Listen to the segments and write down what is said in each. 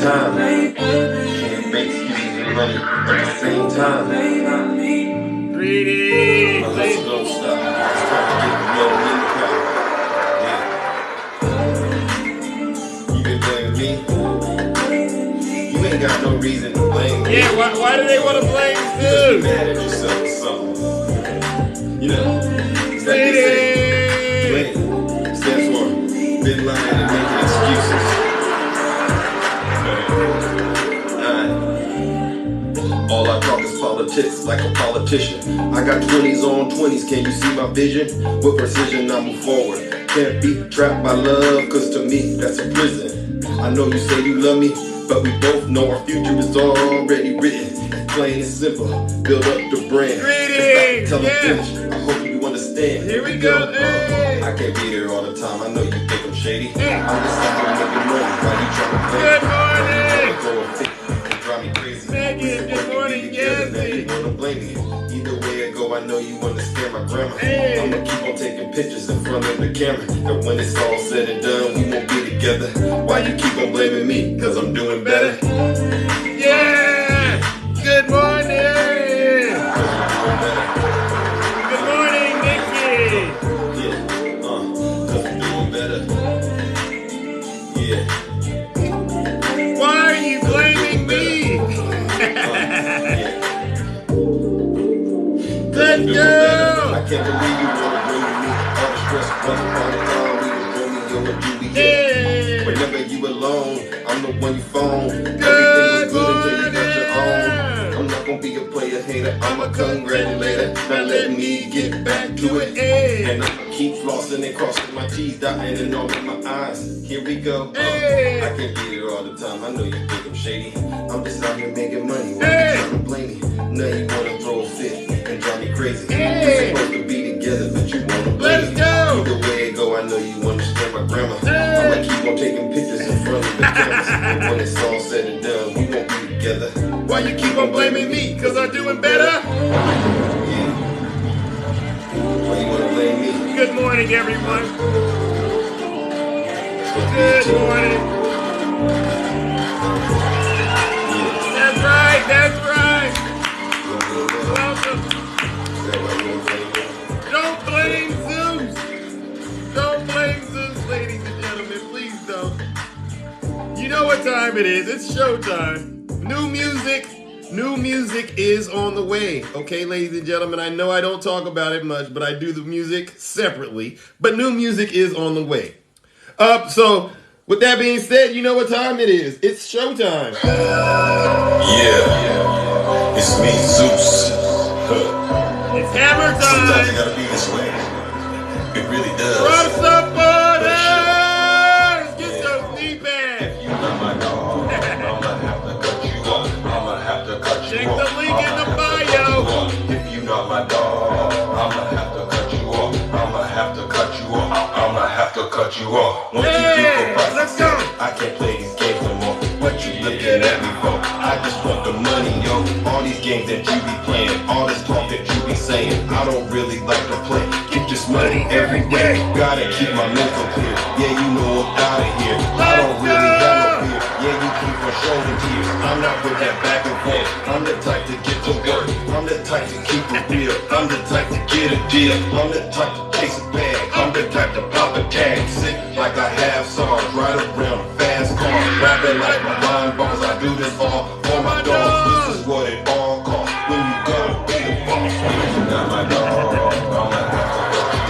time. Can't make excuses and money at the same time. Greetings. My hustle don't stop. It's time to get the money in the pocket. Yeah. You been blaming me? You ain't got no reason to blame me. Yeah, why do they want to blame Just be Zeus? mad at yourself or something. You know, it's like they say, blame stands for been lying and making excuses. All I talk is politics, like a politician. I got 20s on 20s, can you see my vision? With precision I move forward. Can't be trapped by love, cause to me that's a prison. I know you say you love me, but we both know our future is already written. It's plain and simple, build up the brand. Greetings, Tell them yeah. finish, I hope you understand. Here we go, hey. I can't be there all the time, I know you think I'm shady. I'm just out here making money while you trying to play. Good morning. Go and think, it drive me crazy. Megan, good morning, Now you Yancy. wanna blame me. Either way I go, I know you understand my grammar. Hey. I'ma keep on taking pictures in front of the camera. And when it's all said and done, we won't be together. Why you keep on blaming me? Cause I'm doing better. Yeah. Good morning. Good morning, Nikki. Yeah, cause I'm doing better. Yeah. Why are you blaming me? Let's go. I can't believe you wanna bring me all the stress. Once upon a time, we was Romeo and Juliet. Hey. Whenever you alone, I'm the one you phone. Everything was Good good until you got your own. morning. I'm not gonna be a player hater, I'm a congratulator. Now let me get back to it. Hey. And I'ma keep flossing and crossing my T's, dotting and all in my eyes. Here we go. Hey. I can't be there all the time, I know you think I'm shady. I'm just out here making money, why Hey. you trying to blame me? Now you wanna throw a fit and drive me crazy. Hey. We're supposed to be together, but you wanna blame Let's me. go. Either way it go, I know you understand my grammar. Hey. I'ma keep on taking pictures in front of the cameras. And when it's all said and done, we won't be together. Why you keep on blaming me? Cause I'm doing better? Yeah. Why you wanna blame me? Good morning, everyone. Good morning. That's right, that's right. Welcome. Don't blame Zeus. Don't blame Zeus, ladies and gentlemen. Please don't. You know what time it is. It's showtime. New music is on the way. Okay, ladies and gentlemen, I know I don't talk about it much, but I do the music separately. But new music is on the way. So with that being said, you know what time it is. It's showtime. Yeah, it's me, Zeus. It's hammer Sometimes it time. gotta be this way. It really does. Run supporters! Get those deep ass. You're not my dog. I'ma have to cut you off. I'ma have to cut you Check off. the link in the bio. If you're not my dog, I'ma have to cut you off. I'ma have to cut you off. I'ma have to cut you off. Once you Hey, get for price, let's go. I can't play these games no more. What you looking at me for? I just want the money, yo. All these games that you be playing, all this talk that you be saying, I don't really like to play. Get this money every day. Gotta keep my mental clear. Yeah, you know I'm out of here. I don't really have no fear. Yeah, you keep on showing tears. I'm not with that back and forth. I'm the type to get to work. I'm the type to keep it real. I'm the type to get a deal. I'm the type to chase a bag. I'm the type to pop a tag. Sick like I have SARS. Ride around a fast car. Rapping like my mind bars. I do this all for my dogs. This is what it all costs. When you gotta be the boss. You're not my dog. I'ma have to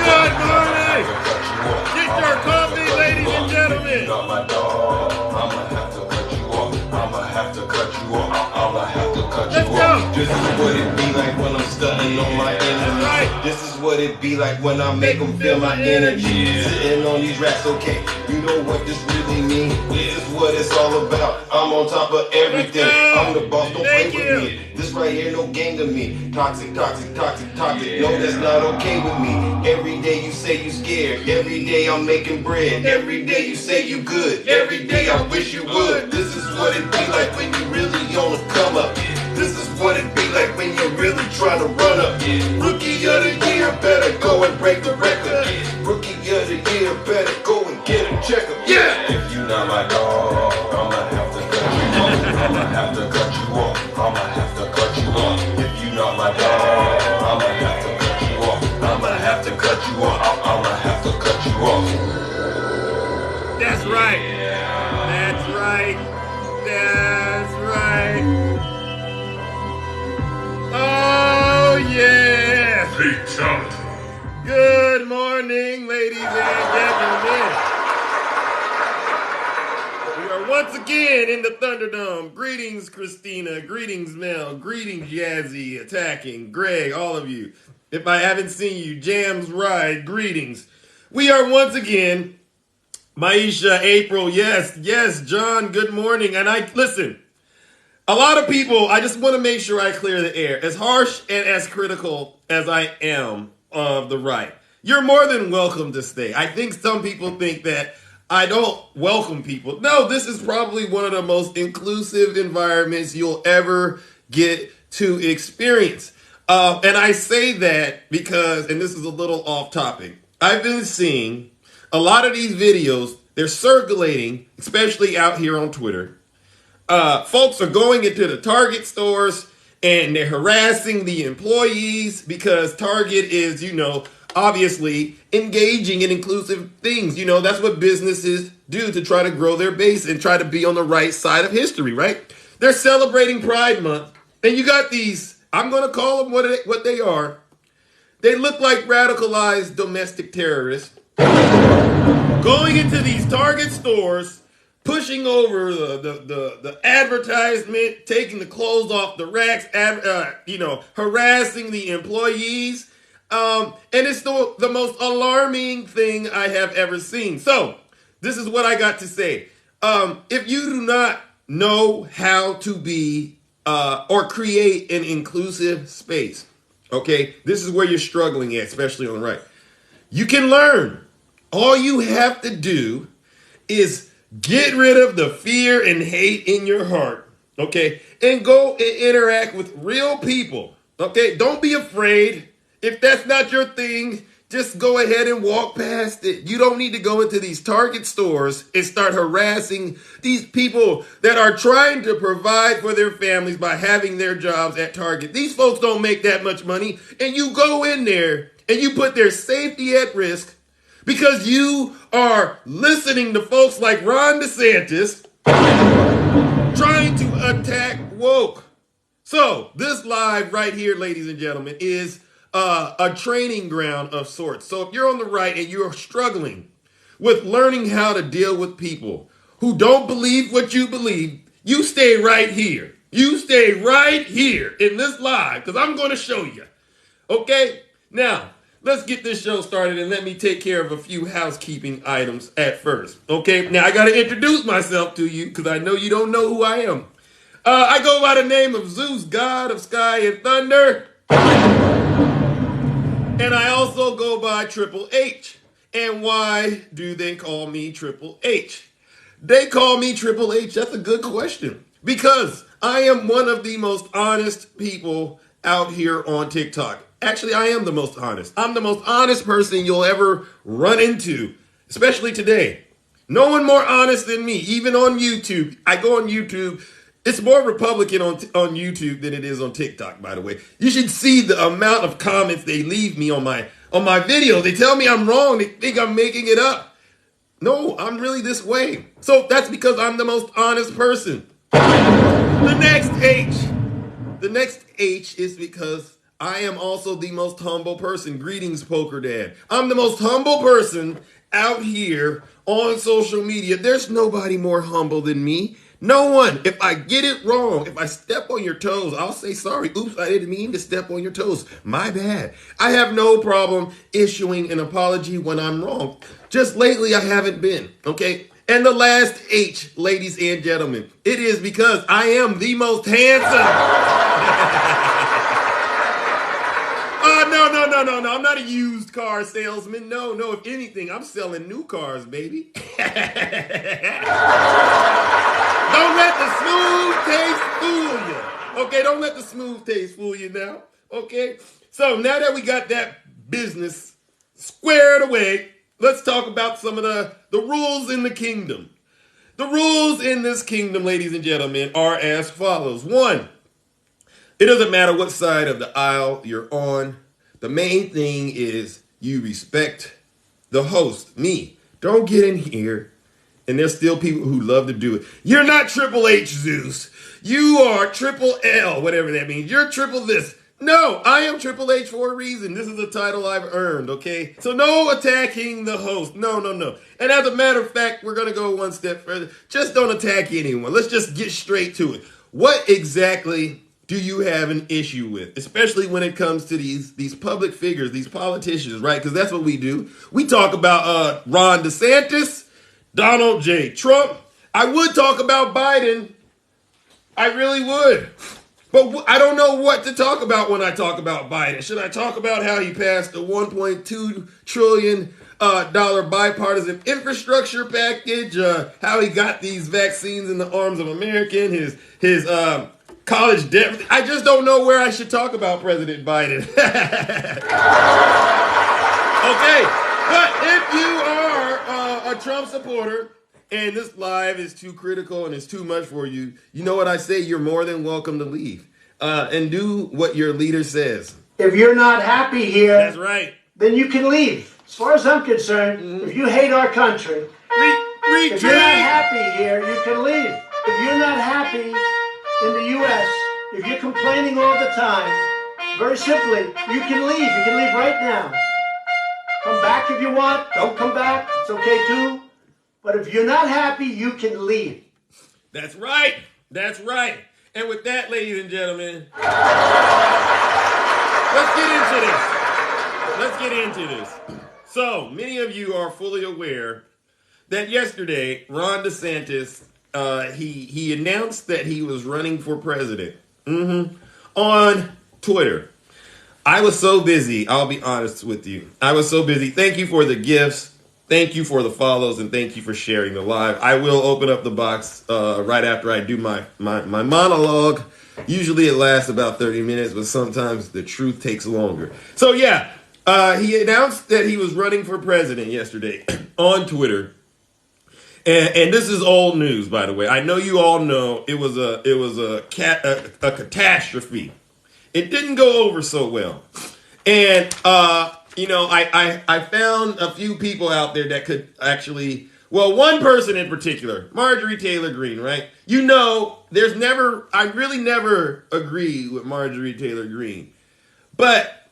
Good morning. cut you off. Get your coffee, ladies and gentlemen. Not my dog. I'ma have to cut you off. I'ma have to cut you off. I'ma have to cut Let's you go. off. This is what it be like when I'm stunting on my enemy. right. This is what it be like when I make them feel my energy. Sitting on these racks, okay. You know what this really mean? This is what it's all about. I'm on top of everything. I'm the boss, don't play Thank with you. me. This right here, no game to me. Toxic, toxic, toxic, toxic. No, that's not okay with me. Every day you say you scared. Every day I'm making bread. Every day you say you good. Every day I wish you would. This is what it be like when you really on the come up. This is what it be like when you're really trying to run up. Rookie of the year, better go and break the record. Rookie of the year, better go and get a checkup. Yeah! If you not my dog, I'ma have to cut you off. right. That's right. Oh, yeah. Fatality. Good morning, ladies and gentlemen. We are once again in the Thunderdome. Greetings, Christina. Greetings, Mel. Greetings, Yazzie, Attacking, Greg, all of you. If I haven't seen you, Jams Ride, greetings. We are once again, Maisha, April, yes, John, good morning. And listen, a lot of people, I just want to make sure I clear the air. As harsh and as critical as I am of the right, you're more than welcome to stay. I think some people think that I don't welcome people. No, this is probably one of the most inclusive environments you'll ever get to experience. And I say that because, and this is a little off topic, I've been seeing a lot of these videos, they're circulating, especially out here on Twitter. Folks are going into the Target stores and they're harassing the employees because Target is, obviously engaging in inclusive things. That's what businesses do to try to grow their base and try to be on the right side of history, right? They're celebrating Pride Month and you got these, I'm going to call them what they are. They look like radicalized domestic terrorists going into these Target stores, pushing over the advertisement, taking the clothes off the racks, harassing the employees. And it's the most alarming thing I have ever seen. So this is what I got to say. If you do not know how to be or create an inclusive space, okay, this is where you're struggling at, especially on the right. You can learn. All you have to do is get rid of the fear and hate in your heart, okay, and go and interact with real people, okay? Don't be afraid. If that's not your thing, just go ahead and walk past it. You don't need to go into these Target stores and start harassing these people that are trying to provide for their families by having their jobs at Target. These folks don't make that much money, and you go in there and you put their safety at risk because you are listening to folks like Ron Desantis trying to attack woke. So this live right here, ladies and gentlemen, is a training ground of sorts. So if you're on the right and you're struggling with learning how to deal with people who don't believe what you believe, you stay right here. You stay right here in this live because I'm going to show you. Okay? Now, let's get this show started and let me take care of a few housekeeping items at first. Okay? Now, I got to introduce myself to you because I know you don't know who I am. I go by the name of Zeus, God of Sky and Thunder. And I also go by Triple H. And why do they call me Triple H? They call me Triple H. That's a good question. Because I am one of the most honest people out here on TikTok. Actually, I am the most honest. I'm the most honest person you'll ever run into, especially today. No one more honest than me, even on YouTube. I go on YouTube. It's more Republican on YouTube than it is on TikTok, by the way. You should see the amount of comments they leave me on my videos. They tell me I'm wrong. They think I'm making it up. No, I'm really this way. So that's because I'm the most honest person. The next H is because I am also the most humble person. Greetings, Poker Dad. I'm the most humble person out here on social media. There's nobody more humble than me. No one. If I get it wrong, if I step on your toes, I'll say sorry. Oops, I didn't mean to step on your toes. My bad. I have no problem issuing an apology when I'm wrong. Just lately, I haven't been, okay? And the last H, ladies and gentlemen, it is because I am the most handsome. No. I'm not a used car salesman. No. If anything, I'm selling new cars, baby. Don't let the smooth taste fool you. Okay, don't let the smooth taste fool you now. Okay? So now that we got that business squared away, let's talk about some of the rules in the kingdom. The rules in this kingdom, ladies and gentlemen, are as follows. 1, it doesn't matter what side of the aisle you're on. The main thing is you respect the host, me. Don't get in here And there's still people who love to do it. You're not Triple H, Zeus. You are Triple L, whatever that means. You're triple this. No, I am Triple H for a reason. This is a title I've earned, okay? So no attacking the host. No. And as a matter of fact, we're going to go one step further. Just don't attack anyone. Let's just get straight to it. What exactly do you have an issue with? Especially when it comes to these public figures, these politicians, right? Because that's what we do. We talk about Ron DeSantis, Donald J. Trump. I would talk about Biden. I really would. But I don't know what to talk about when I talk about Biden. Should I talk about how he passed a $1.2 trillion bipartisan infrastructure package? How he got these vaccines in the arms of Americans? His college debt? I just don't know where I should talk about President Biden. Okay, but if you are a Trump supporter and this live is too critical and it's too much for you, you know what I say? You're more than welcome to leave and do what your leader says. If you're not happy here, that's right, then you can leave. As far as I'm concerned, if you hate our country, if you're not happy here, you can leave. If you're not happy in the U.S., if you're complaining all the time, very simply, you can leave. You can leave right now. Come back if you want. Don't come back. It's okay too. But if you're not happy, you can leave. That's right. That's right. And with that, ladies and gentlemen, let's get into this. So, many of you are fully aware that yesterday, Ron DeSantis, he announced that he was running for president on Twitter. I was so busy, I'll be honest with you. I was so busy. Thank you for the gifts. Thank you for the follows, and thank you for sharing the live. I will open up the box right after I do my monologue. Usually it lasts about 30 minutes, but sometimes the truth takes longer. So yeah, he announced that he was running for president yesterday on Twitter. And this is old news, by the way. I know you all know it was a catastrophe. It didn't go over so well. And I found a few people out there that could actually, well, one person in particular, Marjorie Taylor Greene, right? You know, I really never agree with Marjorie Taylor Greene. But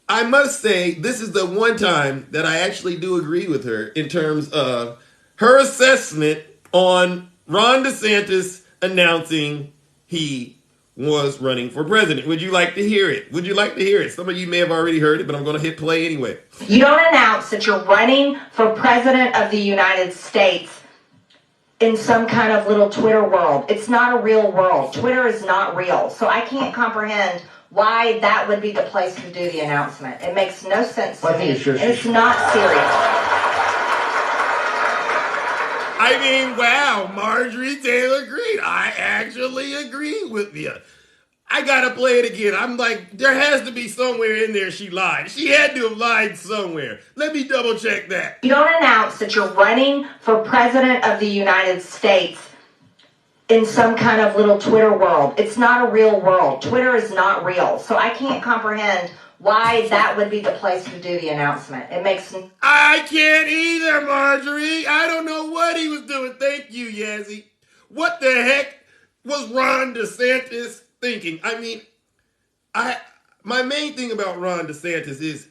I must say, this is the one time that I actually do agree with her in terms of her assessment on Ron DeSantis announcing he was running for president. Would you like to hear it? Would you like to hear it? Some of you may have already heard it, but I'm going to hit play anyway. You don't announce that you're running for president of the United States in some kind of little Twitter world. It's not a real world. Twitter is not real. So I can't comprehend why that would be the place to do the announcement. It makes no sense to me. And it's not serious. I mean, wow, Marjorie Taylor Greene. I actually agree with you. I gotta play it again. I'm like, there has to be somewhere in there she lied. She had to have lied somewhere. Let me double check that. You don't announce that you're running for president of the United States in some kind of little Twitter world. It's not a real world. Twitter is not real. So I can't comprehend why that would be the place to do the announcement. It makes... I can't either, Marjorie. I don't know what he was doing. Thank you, Yazzie. What the heck was Ron DeSantis thinking? I mean, my main thing about Ron DeSantis is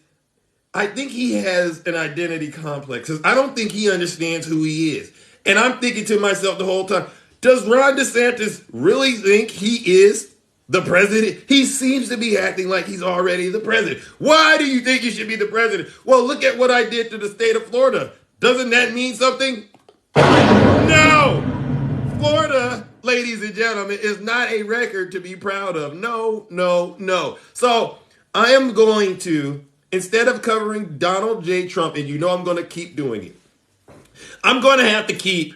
I think he has an identity complex. I don't think he understands who he is. And I'm thinking to myself the whole time, does Ron DeSantis really think he is the president? He seems to be acting like he's already the president. Why do you think he should be the president? Well, look at what I did to the state of Florida. Doesn't that mean something? No! Florida, ladies and gentlemen, is not a record to be proud of. No. So I am going to, instead of covering Donald J. Trump, and you know I'm going to keep doing it, I'm going to have to keep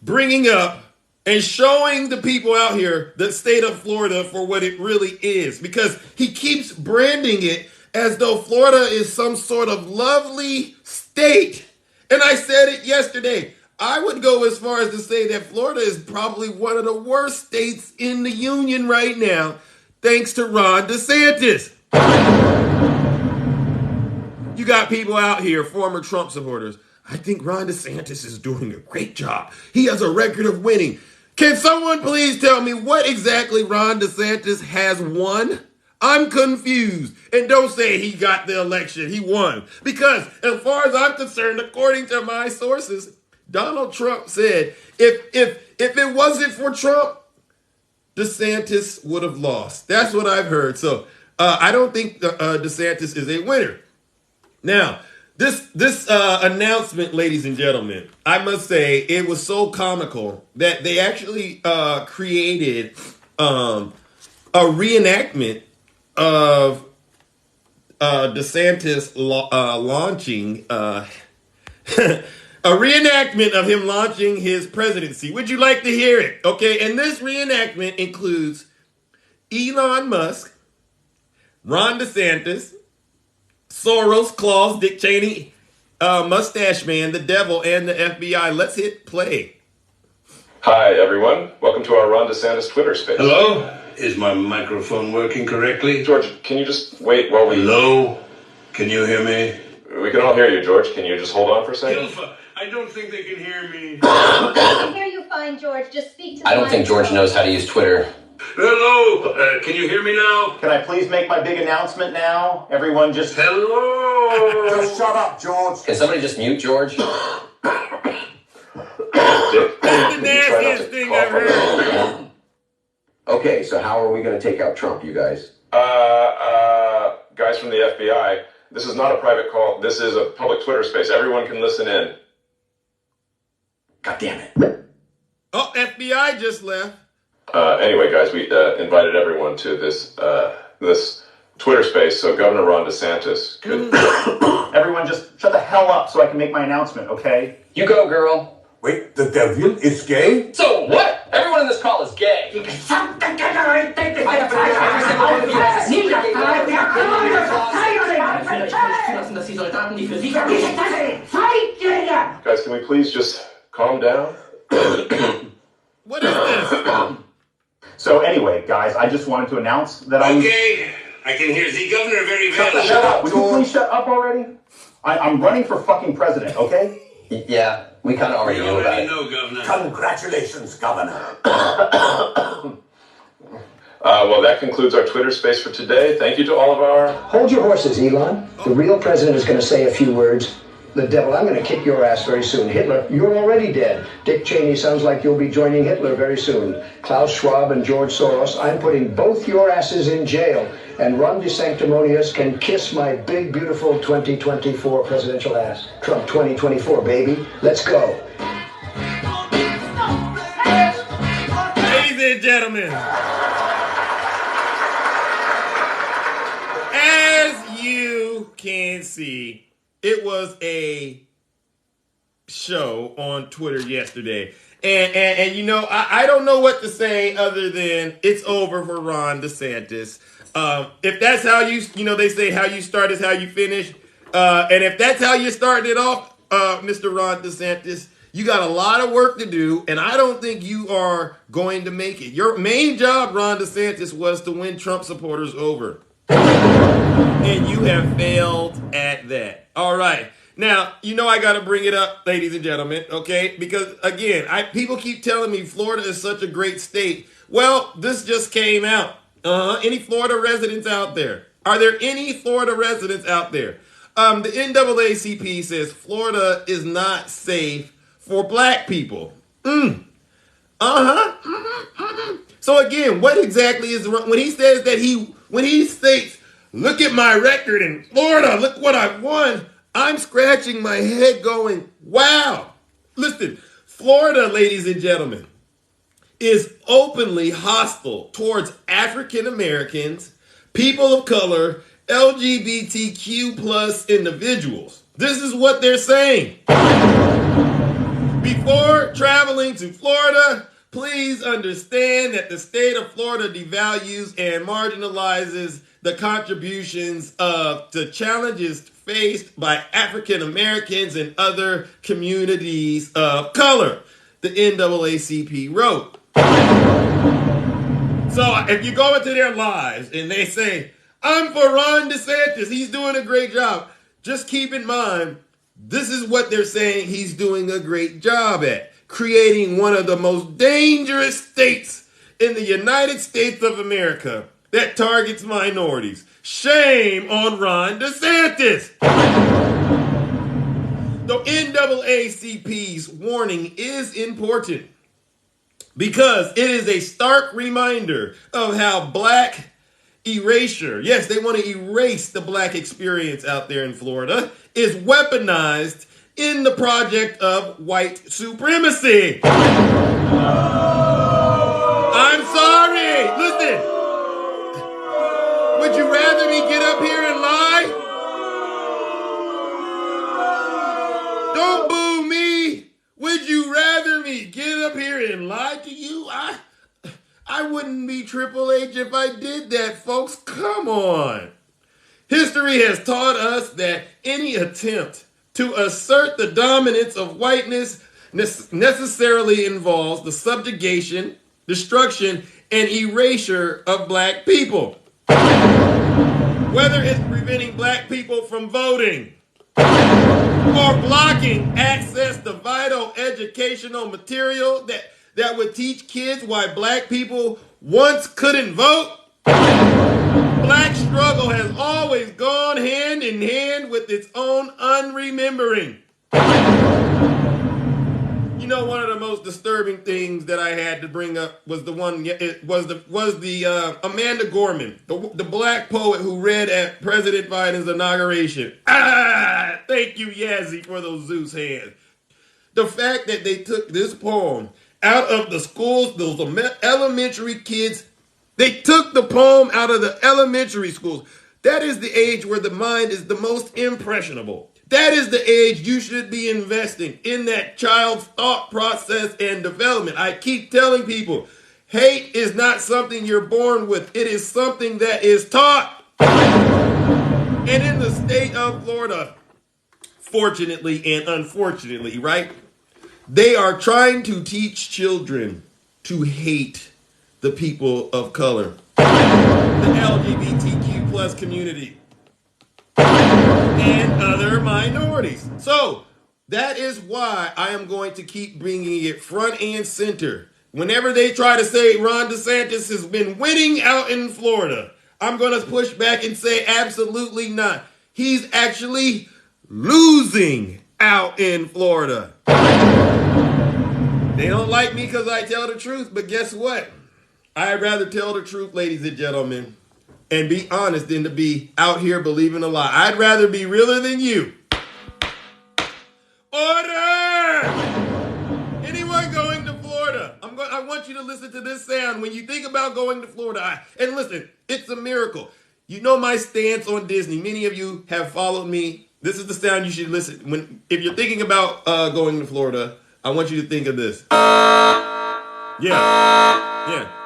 bringing up and showing the people out here the state of Florida for what it really is. Because he keeps branding it as though Florida is some sort of lovely state. And I said it yesterday. I would go as far as to say that Florida is probably one of the worst states in the union right now, thanks to Ron DeSantis. You got people out here, former Trump supporters. I think Ron DeSantis is doing a great job. He has a record of winning. Can someone please tell me what exactly Ron DeSantis has won? I'm confused. And don't say he got the election. He won. Because as far as I'm concerned, according to my sources, Donald Trump said if it wasn't for Trump, DeSantis would have lost. That's what I've heard. So I don't think DeSantis is a winner. Now, this announcement, ladies and gentlemen, I must say it was so comical that they actually created a reenactment of DeSantis launching a reenactment of him launching his presidency. Would you like to hear it? Okay, and this reenactment includes Elon Musk, Ron DeSantis, Soros, Claus, Dick Cheney, Mustache Man, the Devil, and the FBI. Let's hit play. Hi, everyone. Welcome to our Ron DeSantis Twitter space. Hello? Is my microphone working correctly? George, can you just wait while we... Hello? Can you hear me? We can all hear you, George. Can you just hold on for a second? I don't think they can hear me. I can hear you fine, George. Just speak to the I don't think George knows how to use Twitter. Hello? Can you hear me now? Can I please make my big announcement now? Everyone just... Hello? Just shut up, George. Can somebody just mute George? That's the nastiest thing I've heard. Okay, so how are we going to take out Trump, you guys? Guys from the FBI, this is not a private call. This is a public Twitter space. Everyone can listen in. God damn it. Oh, FBI just left. Anyway, guys, we invited everyone to this Twitter space, so Governor Ron DeSantis could... Everyone just shut the hell up so I can make my announcement, okay? You go, girl. Wait, the devil is gay? So what? Everyone in this call is gay. Guys, can we please just calm down? What is this? So anyway, guys, I just wanted to announce that I was... Okay, I can hear the governor very well. Shut up. Would you please shut up already? I'm running for fucking president, okay? Yeah, we kind of already We knew about already it. know, Governor. Congratulations, Governor. Well, that concludes our Twitter space for today. Thank you to all of our... Hold your horses, Elon. The real president is going to say a few words. The devil, I'm going to kick your ass very soon. Hitler, you're already dead. Dick Cheney sounds like you'll be joining Hitler very soon. Klaus Schwab and George Soros, I'm putting both your asses in jail. And Ron DeSanctimonious can kiss my big, beautiful 2024 presidential ass. Trump 2024, baby. Let's go. Ladies and gentlemen, as you can see, it was a show on Twitter yesterday. And you know, I don't know what to say other than it's over for Ron DeSantis. If that's how they say how you start is how you finish. And if that's how you started it off, Mr. Ron DeSantis, you got a lot of work to do. And I don't think you are going to make it. Your main job, Ron DeSantis, was to win Trump supporters over. And you have failed at that. All right. Now, you know I got to bring it up, ladies and gentlemen, okay? Because, again, people keep telling me Florida is such a great state. Well, this just came out. Any Florida residents out there? Are there any Florida residents out there? The NAACP says Florida is not safe for black people. So, again, what exactly is wrong? When he says that when he states, look at my record in Florida, look what I've won, I'm scratching my head going, wow. Listen, Florida, ladies and gentlemen, is openly hostile towards African Americans, people of color, LGBTQ plus individuals. This is what they're saying. Before traveling to Florida, please understand that the state of Florida devalues and marginalizes the contributions to challenges faced by African Americans and other communities of color, the NAACP wrote. So if you go into their lives and they say, I'm for Ron DeSantis, he's doing a great job, just keep in mind, This is what they're saying he's doing a great job at, creating one of the most dangerous states in the United States of America that targets minorities. Shame on Ron DeSantis. The NAACP's warning is important because it is a stark reminder of how black erasure, yes, they want to erase the black experience out there in Florida, is weaponized in the project of white supremacy. I'm sorry. Listen. Would you rather me get up here and lie? Don't boo me. Would you rather me get up here and lie to you? I wouldn't be Triple H if I did that, folks. Come on. History has taught us that any attempt to assert the dominance of whiteness necessarily involves the subjugation, destruction, and erasure of black people. Whether it's preventing black people from voting or blocking access to vital educational material that would teach kids why black people once couldn't vote. Black struggle has always gone hand in hand with its own unremembering. You know, one of the most disturbing things that I had to bring up was the Amanda Gorman, the black poet who read at President Biden's inauguration. Thank you, Yazzie, for those Zeus hands. The fact that they took this poem out of the schools, those elementary kids, they took the poem out of the elementary schools. That is the age where the mind is the most impressionable. That is the age you should be investing in that child's thought process and development. I keep telling people, hate is not something you're born with. It is something that is taught. And in the state of Florida, fortunately and unfortunately, right? They are trying to teach children to hate the people of color, the LGBTQ plus community, and other minorities. So that is why I am going to keep bringing it front and center. Whenever they try to say Ron DeSantis has been winning out in Florida, I'm going to push back and say absolutely not. He's actually losing out in Florida. They don't like me because I tell the truth, but guess what? I'd rather tell the truth, ladies and gentlemen, and be honest than to be out here believing a lie. I'd rather be realer than you. Order! Anyone going to Florida? I want you to listen to this sound when you think about going to Florida. And listen, it's a miracle. You know my stance on Disney. Many of you have followed me. This is the sound you should listen. If you're thinking about going to Florida, I want you to think of this. Yeah.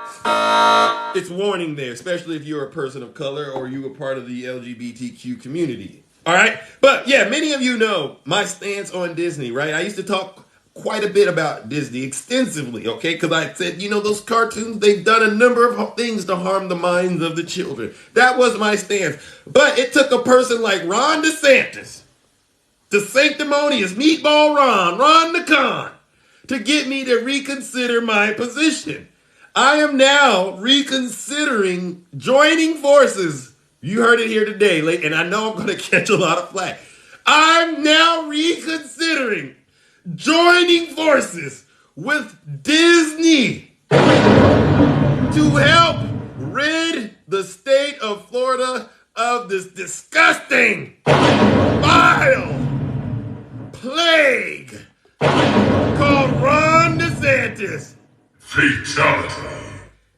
It's warning there, especially if you're a person of color or you are part of the LGBTQ community. All right? But yeah, many of you know my stance on Disney, right? I used to talk quite a bit about Disney extensively, okay? Because I said, you know, those cartoons, they've done a number of things to harm the minds of the children. That was my stance. But it took a person like Ron DeSantis, the sanctimonious meatball Ron the Con, to get me to reconsider my position. I am now reconsidering joining forces. You heard it here today, and I know I'm going to catch a lot of flack. I'm now reconsidering joining forces with Disney to help rid the state of Florida of this disgusting, vile plague called Ron DeSantis. Fatality.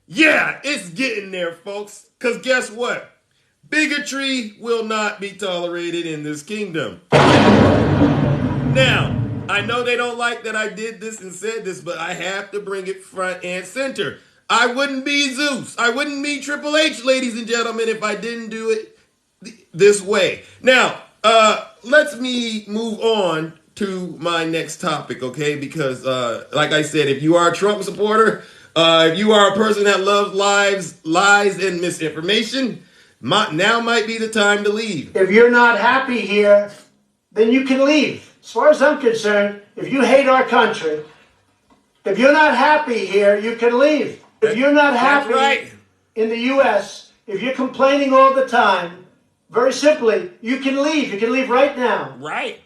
Yeah, it's getting there, folks. Because guess what? Bigotry will not be tolerated in this kingdom. Now, I know they don't like that I did this and said this, but I have to bring it front and center. I wouldn't be Zeus. I wouldn't be Triple H, ladies and gentlemen, if I didn't do it this way. Now, let's me move on to my next topic, okay? Because, like I said, if you are a Trump supporter, if you are a person that loves lies, and misinformation, now might be the time to leave. If you're not happy here, then you can leave. As far as I'm concerned, if you hate our country, if you're not happy here, you can leave. If you're not happy in the U.S., if you're complaining all the time, very simply, you can leave. You can leave right now. Right.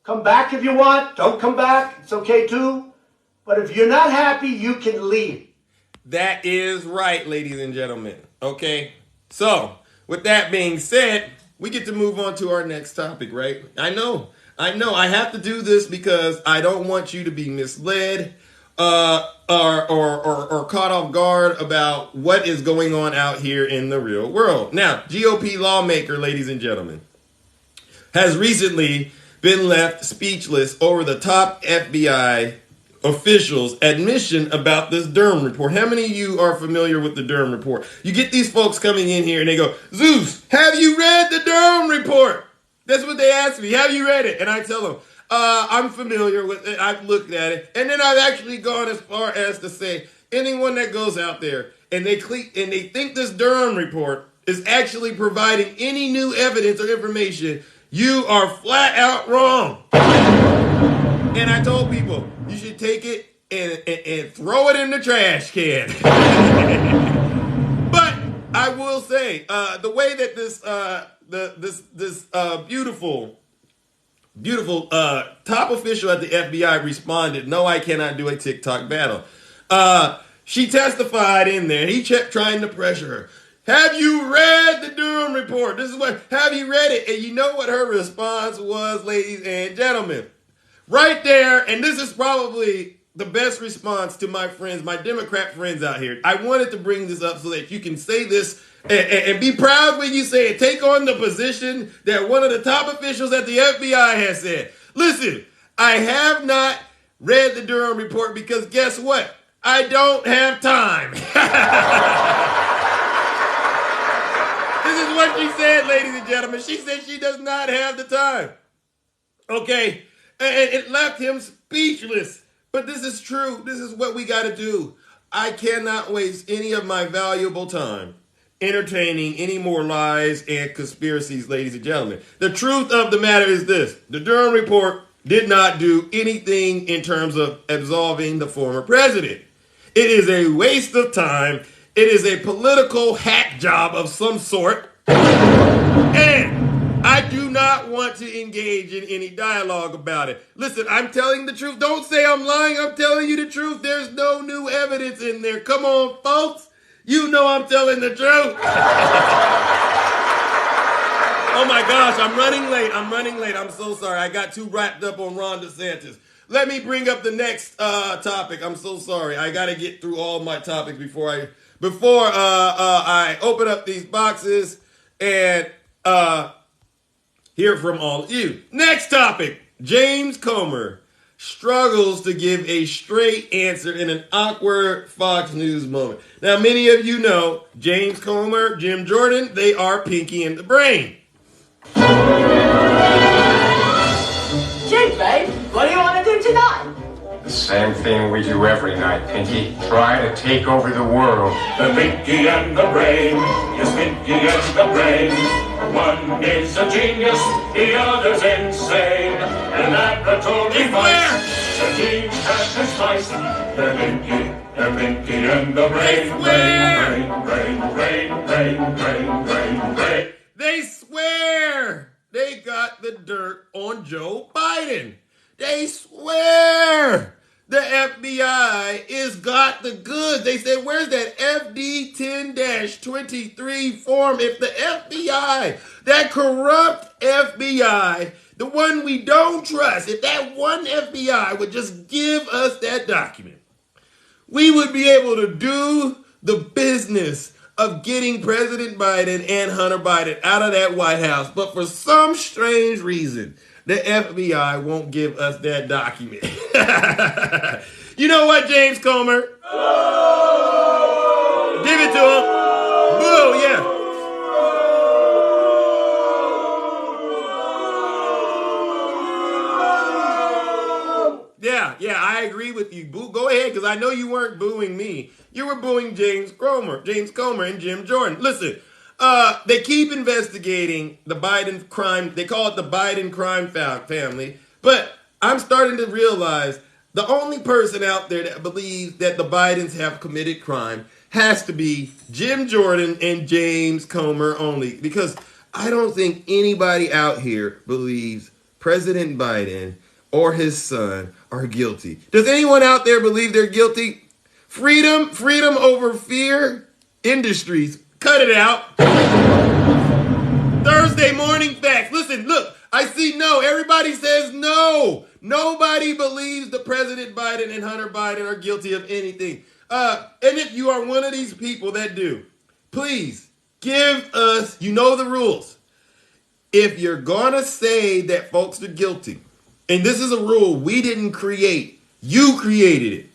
Come back if you want. Don't come back. It's okay too. But if you're not happy, you can leave. That is right, ladies and gentlemen. Okay? So, with that being said, we get to move on to our next topic, right? I know. I have to do this because I don't want you to be misled or caught off guard about what is going on out here in the real world. Now, GOP lawmaker, ladies and gentlemen, has recently been left speechless over the top FBI officials' admission about this Durham report. How many of you are familiar with the Durham report? You get these folks coming in here and they go, Zeus, have you read the Durham report? That's what they ask me. Have you read it? And I tell them, I'm familiar with it. I've looked at it. And then I've actually gone as far as to say, anyone that goes out there and they think this Durham report is actually providing any new evidence or information, you are flat out wrong. And I told people, you should take it and throw it in the trash can. But I will say, the way that this beautiful top official at the FBI responded, no, I cannot do a TikTok battle. She testified in there. He kept trying to pressure her. Have you read the Durham report? Have you read it? And you know what her response was, ladies and gentlemen? Right there, and this is probably the best response to my friends, my Democrat friends out here. I wanted to bring this up so that you can say this and be proud when you say it. Take on the position that one of the top officials at the FBI has said. Listen, I have not read the Durham report because guess what? I don't have time. This is what she said, ladies and gentlemen. She said she does not have the time. Okay. And it left him speechless. But this is true. This is what we got to do. I cannot waste any of my valuable time entertaining any more lies and conspiracies, ladies and gentlemen. The truth of the matter is this. The Durham report did not do anything in terms of absolving the former president. It is a waste of time. It is a political hack job of some sort. And I do not want to engage in any dialogue about it. Listen, I'm telling the truth. Don't say I'm lying. I'm telling you the truth. There's no new evidence in there. Come on, folks. You know I'm telling the truth. Oh my gosh, I'm running late. I'm so sorry. I got too wrapped up on Ron DeSantis. Let me bring up the next topic. I'm so sorry. I got to get through all my topics before I open up these boxes and hear from all of you. Next topic. James Comer struggles to give a straight answer in an awkward Fox News moment. Now, many of you know James Comer, Jim Jordan, they are Pinky and the Brain. Gee, babe, what do you want to do tonight? The same thing we do every night, Pinky. Try to take over the world. The Pinky and the Brain. Yes, Pinky and the Brain. One is a genius, the other's insane. An laboratory mice. The team has his spice. The Pinky and the Brain. Brain. They swear they got the dirt on Joe Biden. They swear the FBI is got the goods. They said, where's that FD 10-23 form? If the FBI, that corrupt FBI, the one we don't trust, if that one FBI would just give us that document, we would be able to do the business of getting President Biden and Hunter Biden out of that White House. But for some strange reason, the FBI won't give us that document. You know what, James Comer? Oh! Give it to him. Boo, yeah. Yeah, I agree with you. Boo, go ahead, because I know you weren't booing me. You were booing James Comer and Jim Jordan. Listen, They keep investigating the Biden crime. They call it the Biden crime family. But I'm starting to realize the only person out there that believes that the Bidens have committed crime has to be Jim Jordan and James Comer only. Because I don't think anybody out here believes President Biden or his son are guilty. Does anyone out there believe they're guilty? Freedom over fear. Industries, cut it out. Thursday morning facts. Listen, look, I see no. Everybody says no. Nobody believes the President Biden and Hunter Biden are guilty of anything. And if you are one of these people that do, please give us, you know the rules. If you're gonna say that folks are guilty, and this is a rule we didn't create, you created it,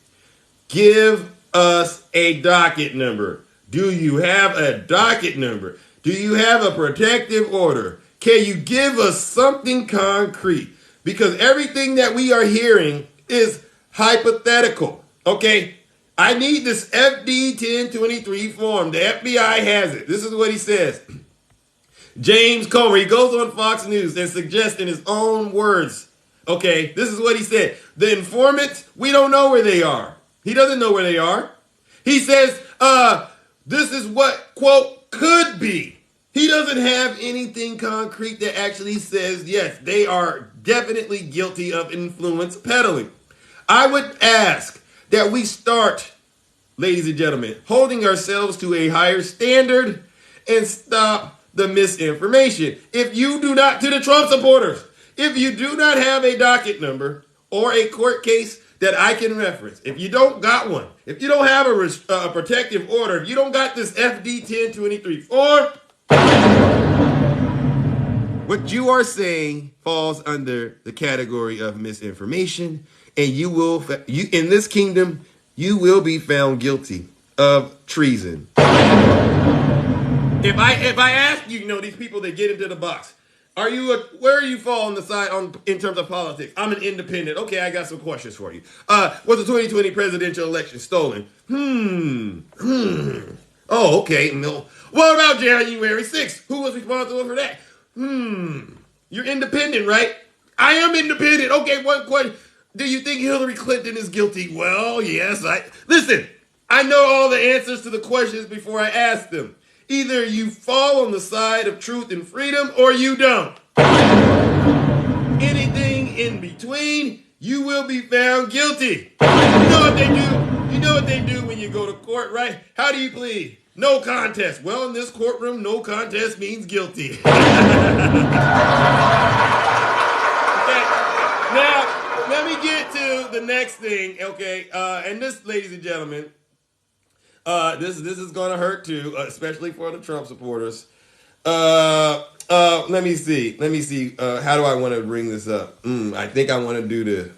give us a docket number. Do you have a docket number? Do you have a protective order? Can you give us something concrete? Because everything that we are hearing is hypothetical, okay? I need this FD 1023 form. The FBI has it. This is what he says. James Comer, he goes on Fox News and suggests in his own words, okay, this is what he said. The informants, we don't know where they are. He doesn't know where they are. He says, this is what, quote, could be. He doesn't have anything concrete that actually says, yes, they are definitely guilty of influence peddling. I would ask that we start, ladies and gentlemen, holding ourselves to a higher standard and stop the misinformation. If you do not, to the Trump supporters, if you do not have a docket number or a court case that I can reference, if you don't got one, if you don't have a protective order, if you don't got this FD 1023 form, what you are saying falls under the category of misinformation, and you will, in this kingdom, you will be found guilty of treason. If I ask you, these people that get into the box, where you fall on the side in terms of politics? I'm an independent. Okay, I got some questions for you. Was the 2020 presidential election stolen? Oh, okay. No. What about January 6th? Who was responsible for that? You're independent, right? I am independent. Okay, one question. Do you think Hillary Clinton is guilty? Well, yes. Listen, I know all the answers to the questions before I ask them. Either you fall on the side of truth and freedom or you don't. Anything in between, you will be found guilty. You know what they do? You know what they do when you go to court, right? How do you plead? No contest. Well, in this courtroom, no contest means guilty. Okay. Now, let me get to the next thing, okay? And this, ladies and gentlemen, this is going to hurt too, especially for the Trump supporters. Let me see. How do I want to bring this up? I think I want to do the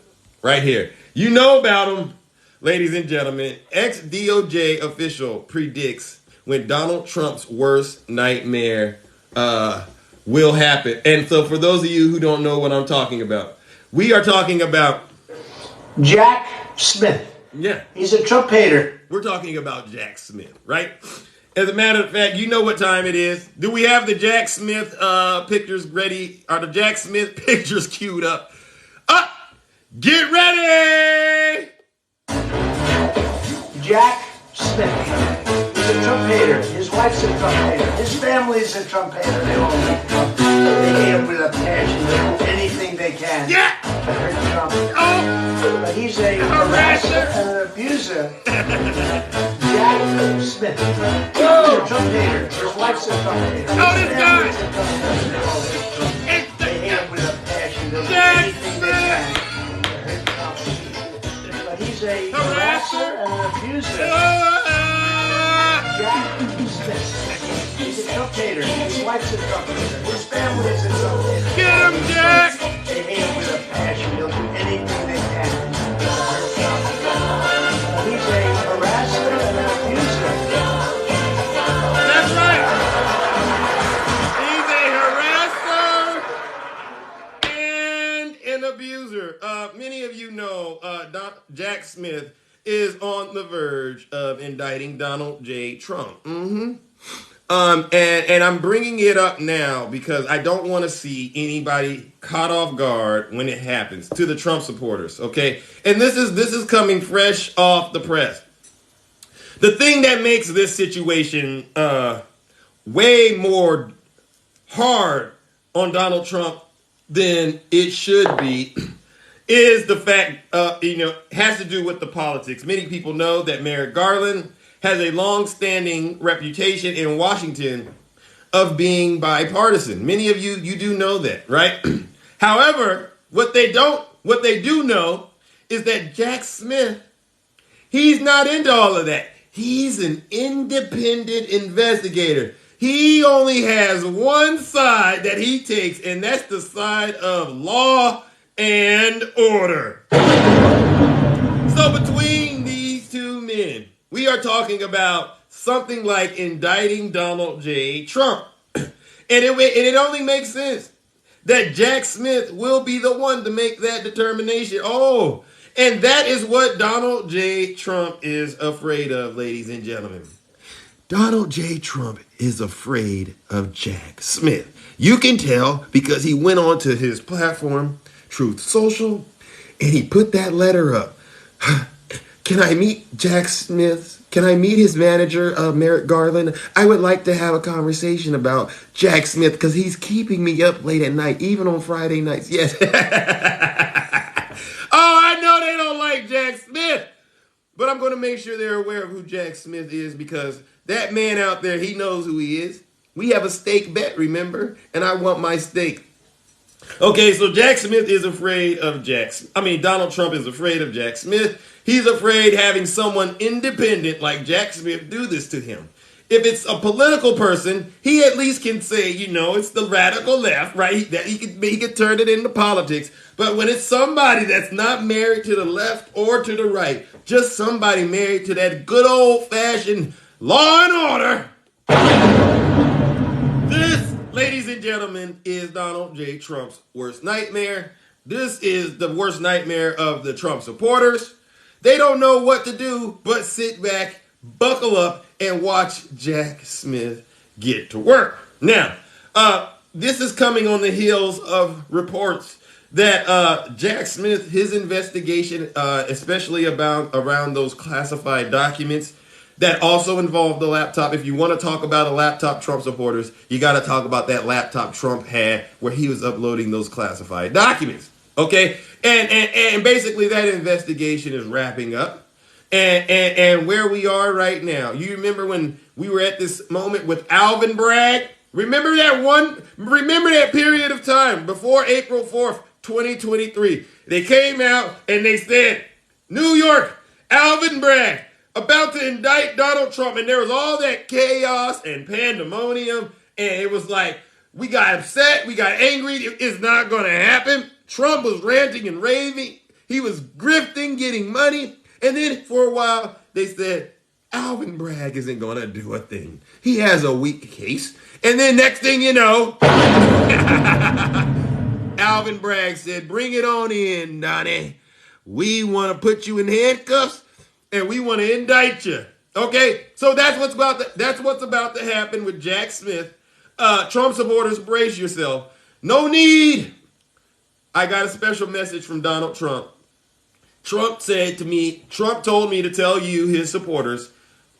right here. You know about him, ladies and gentlemen. Ex-DOJ official predicts when Donald Trump's worst nightmare will happen. And so for those of you who don't know what I'm talking about, we are talking about Jack Smith. Yeah. He's a Trump hater. We're talking about Jack Smith, right? As a matter of fact, you know what time it is. Do we have the Jack Smith pictures ready? Are the Jack Smith pictures queued up? Get ready! Jack Smith. He's a Trump hater. His wife's a Trump hater. His family's a Trump hater. They all hate Trump. They hate him with a passion. They do anything they can. Yeah! To hurt Trump. Oh! But he's a harasser and an abuser. Jack Smith. He's a Trump hater. His wife's a Trump hater. Oh, this guy! They hate him with a passion. They do Jack anything they can to hurt Trump. But he's a harasser and an abuser. Jack Smith. He's a Trump hater. His wife's a Trump hater. His family's a Trump hater. Get him, Jack! They hate him with a passion. They'll do anything they can to hurt Trump. He's a harasser and an abuser. That's right! He's a harasser and an abuser. Many of you know Jack Smith is on the verge of indicting Donald J. Trump. And I'm bringing it up now because I don't want to see anybody caught off guard when it happens to the Trump supporters, okay? And this is coming fresh off the press. The thing that makes this situation way more hard on Donald Trump than it should be is the fact, has to do with the politics. Many people know that Merrick Garland has a long-standing reputation in Washington of being bipartisan. Many of you do know that, right? However, what they do know is that Jack Smith, he's not into all of that. He's an independent investigator. He only has one side that he takes, and that's the side of law and order. So between these two men, we are talking about something like indicting Donald J. Trump. And it only makes sense that Jack Smith will be the one to make that determination. Oh, and that is what Donald J. Trump is afraid of, ladies and gentlemen. Donald J. Trump is afraid of Jack Smith. You can tell because he went on to his platform, Truth Social, and he put that letter up. Can I meet Jack Smith? Can I meet his manager, Merrick Garland? I would like to have a conversation about Jack Smith because he's keeping me up late at night, even on Friday nights. Yes. Oh, I know they don't like Jack Smith, but I'm going to make sure they're aware of who Jack Smith is because that man out there, he knows who he is. We have a steak bet, remember? And I want my steak. Okay, so Jack Smith is afraid of Donald Trump is afraid of Jack Smith. He's afraid having someone independent like Jack Smith do this to him. If it's a political person, he at least can say, it's the radical left, right? That he could turn it into politics. But when it's somebody that's not married to the left or to the right, just somebody married to that good old-fashioned law and order, this, ladies and gentlemen, is Donald J. Trump's worst nightmare. This is the worst nightmare of the Trump supporters. They don't know what to do but sit back, buckle up, and watch Jack Smith get to work. Now, this is coming on the heels of reports that Jack Smith, his investigation, especially around those classified documents that also involve the laptop. If you want to talk about a laptop Trump supporters, you got to talk about that laptop Trump had where he was uploading those classified documents. Okay? And basically that investigation is wrapping up. And where we are right now. You remember when we were at this moment with Alvin Bragg? Remember that period of time before April 4th, 2023. They came out and they said, New York, Alvin Bragg about to indict Donald Trump. And there was all that chaos and pandemonium. And it was like, we got upset. We got angry. It's not going to happen. Trump was ranting and raving. He was grifting, getting money. And then for a while, they said, Alvin Bragg isn't going to do a thing. He has a weak case. And then next thing you know, Alvin Bragg said, bring it on in, Donnie. We want to put you in handcuffs and we want to indict you. Okay? So that's what's about to happen with Jack Smith. Trump supporters, brace yourself. No need. I got a special message from Donald Trump. Trump told me to tell you, his supporters,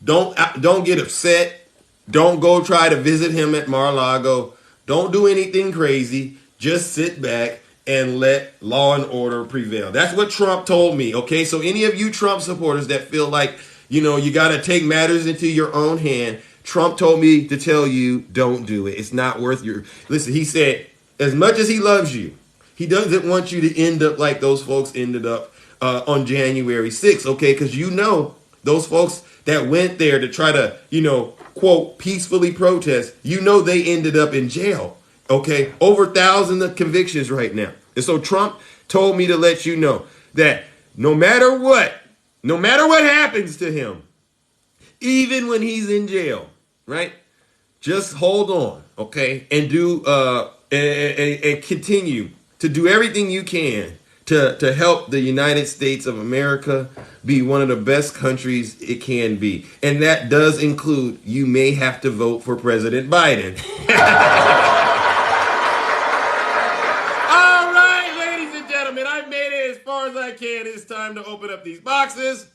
don't get upset. Don't go try to visit him at Mar-a-Lago. Don't do anything crazy. Just sit back and let law and order prevail. That's what Trump told me, okay? So any of you Trump supporters that feel like, you got to take matters into your own hand, Trump told me to tell you, don't do it. It's not worth your... Listen, he said, as much as he loves you, he doesn't want you to end up like those folks ended up on January 6th, okay? Because those folks that went there to try to, quote, peacefully protest, they ended up in jail, okay? Over 1,000 of convictions right now. And so Trump told me to let you know that no matter what happens to him, even when he's in jail, right? Just hold on, okay? And do and continue to do everything you can to help the United States of America be one of the best countries it can be. And that does include you may have to vote for President Biden. All right, ladies and gentlemen, I've made it as far as I can. It's time to open up these boxes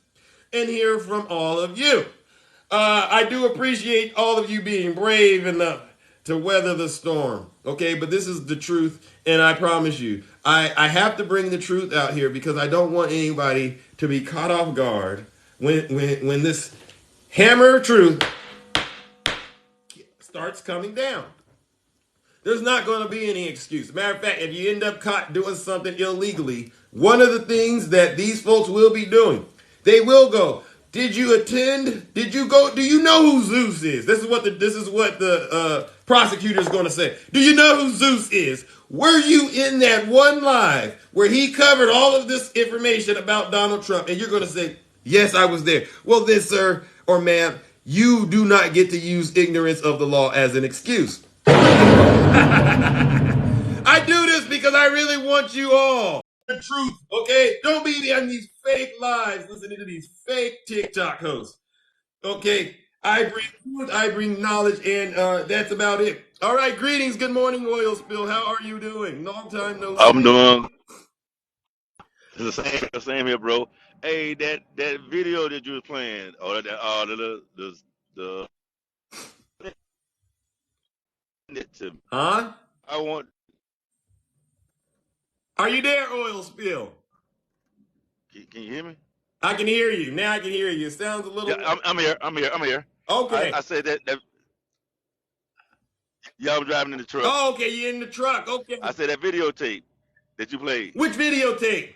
and hear from all of you. I do appreciate all of you being brave enough to weather the storm, okay? But this is the truth, and I promise you, I have to bring the truth out here because I don't want anybody to be caught off guard when this hammer of truth starts coming down. There's not going to be any excuse. Matter of fact, if you end up caught doing something illegally, one of the things that these folks will be doing, they will go, did you attend? Did you go? Do you know who Zeus is? This is what the prosecutor is going to say. Do you know who Zeus is? Were you in that one live where he covered all of this information about Donald Trump? And you're going to say, yes, I was there. Well, then, sir or ma'am, you do not get to use ignorance of the law as an excuse. I do this because I really want you all the truth, okay? Don't be on these fake lives listening to these fake TikTok hosts, okay? I bring truth, I bring knowledge, and that's about it. All right, greetings, good morning, Oil Spill. How are you doing? Long time no see. I'm doing the same here, bro. Hey, that video that you was playing, or the Huh? I want. Are you there, Oil Spill? Can you hear me? I can hear you. Now I can hear you. It sounds a little. Yeah, I'm here. Okay. I said that. Yeah, I'm driving in the truck. Oh, okay, you're in the truck. Okay. I said that videotape that you played. Which videotape?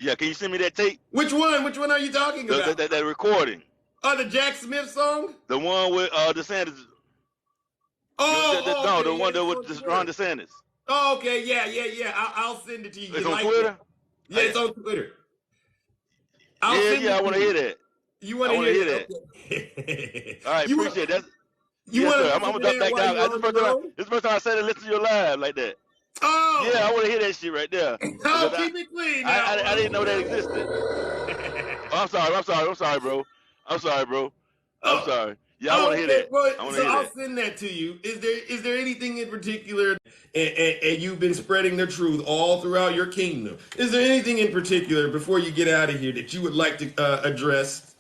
Yeah, can you send me that tape? Which one? Which one are you talking about? That recording. Oh, the Jack Smith song? The one with Desantis. Oh, the one that with Ron DeSantis. Oh, okay, yeah. I'll send it to you. It's on Twitter? Yeah, it's on Twitter. I want to hear that. You want to hear that? Okay. All right, appreciate that. You want to? I'm gonna drop back down. This is the first time I said it. Listen to your live like that. Oh. Yeah, I want to hear that shit right there. Oh, keep it clean. I didn't know that existed. I'm sorry, bro. I'm sorry. Yeah, I want to hear that. Well, I'll send that to you. Is there anything in particular, and you've been spreading the truth all throughout your kingdom? Is there anything in particular before you get out of here that you would like to address?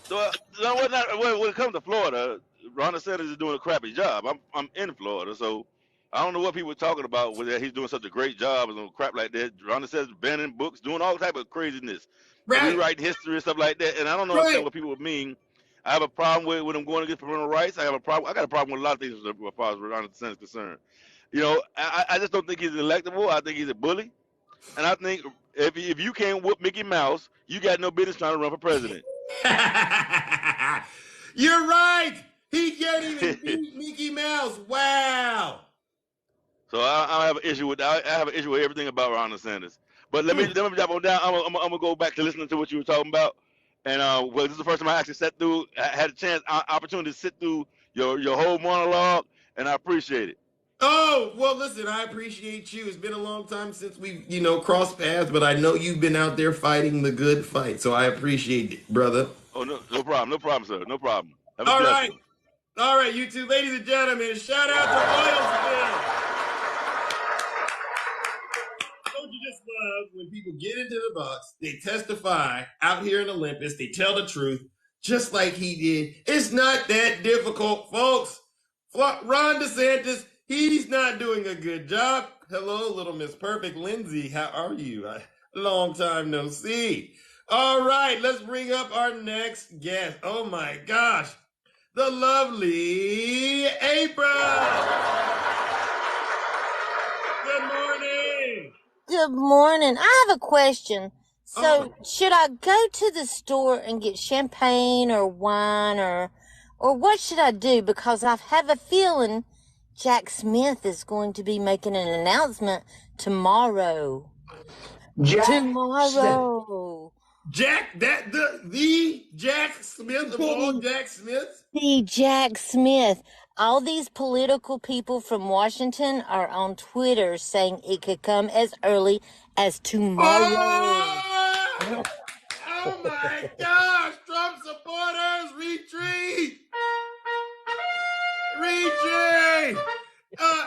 So, when it comes to Florida, Ron DeSantis is doing a crappy job. I'm in Florida, so I don't know what people are talking about with that. He's doing such a great job and crap like that. Ron DeSantis banning books, doing all type of craziness, rewriting history and stuff like that. And I don't know what people mean. I have a problem with when I'm going against parental rights. I got a problem with a lot of things as far as Ron DeSantis is concerned. You know, I just don't think he's electable. I think he's a bully. And I think if you can't whoop Mickey Mouse, you got no business trying to run for president. You're right. He can't even beat Mickey Mouse. Wow. So I have an issue with that. I have an issue with everything about Ron DeSantis. But let me drop on down. I'm gonna go back to listening to what you were talking about. And this is the first time I actually had a opportunity to sit through your whole monologue, and I appreciate it. Oh, well, listen, I appreciate you. It's been a long time since we've, crossed paths, but I know you've been out there fighting the good fight, so I appreciate it, brother. Oh, no problem, sir. No problem. All right, you two, ladies and gentlemen, shout out to Oil Spill. Don't you just love when people get into the box, they testify out here in Olympus, they tell the truth, just like he did. It's not that difficult, folks. Ron DeSantis, he's not doing a good job. Hello, little Miss Perfect Lindsay. How are you? Long time no see. All right, let's bring up our next guest. Oh my gosh, the lovely April. Good morning. Good morning. I have a question. So, should I go to the store and get champagne or wine or what should I do? Because I have a feeling Jack Smith is going to be making an announcement tomorrow. Jack tomorrow. The Jack Smith of all Jack Smiths? The Jack Smith. All these political people from Washington are on Twitter saying it could come as early as tomorrow. Oh my gosh! Trump supporters, retreat! Retreat!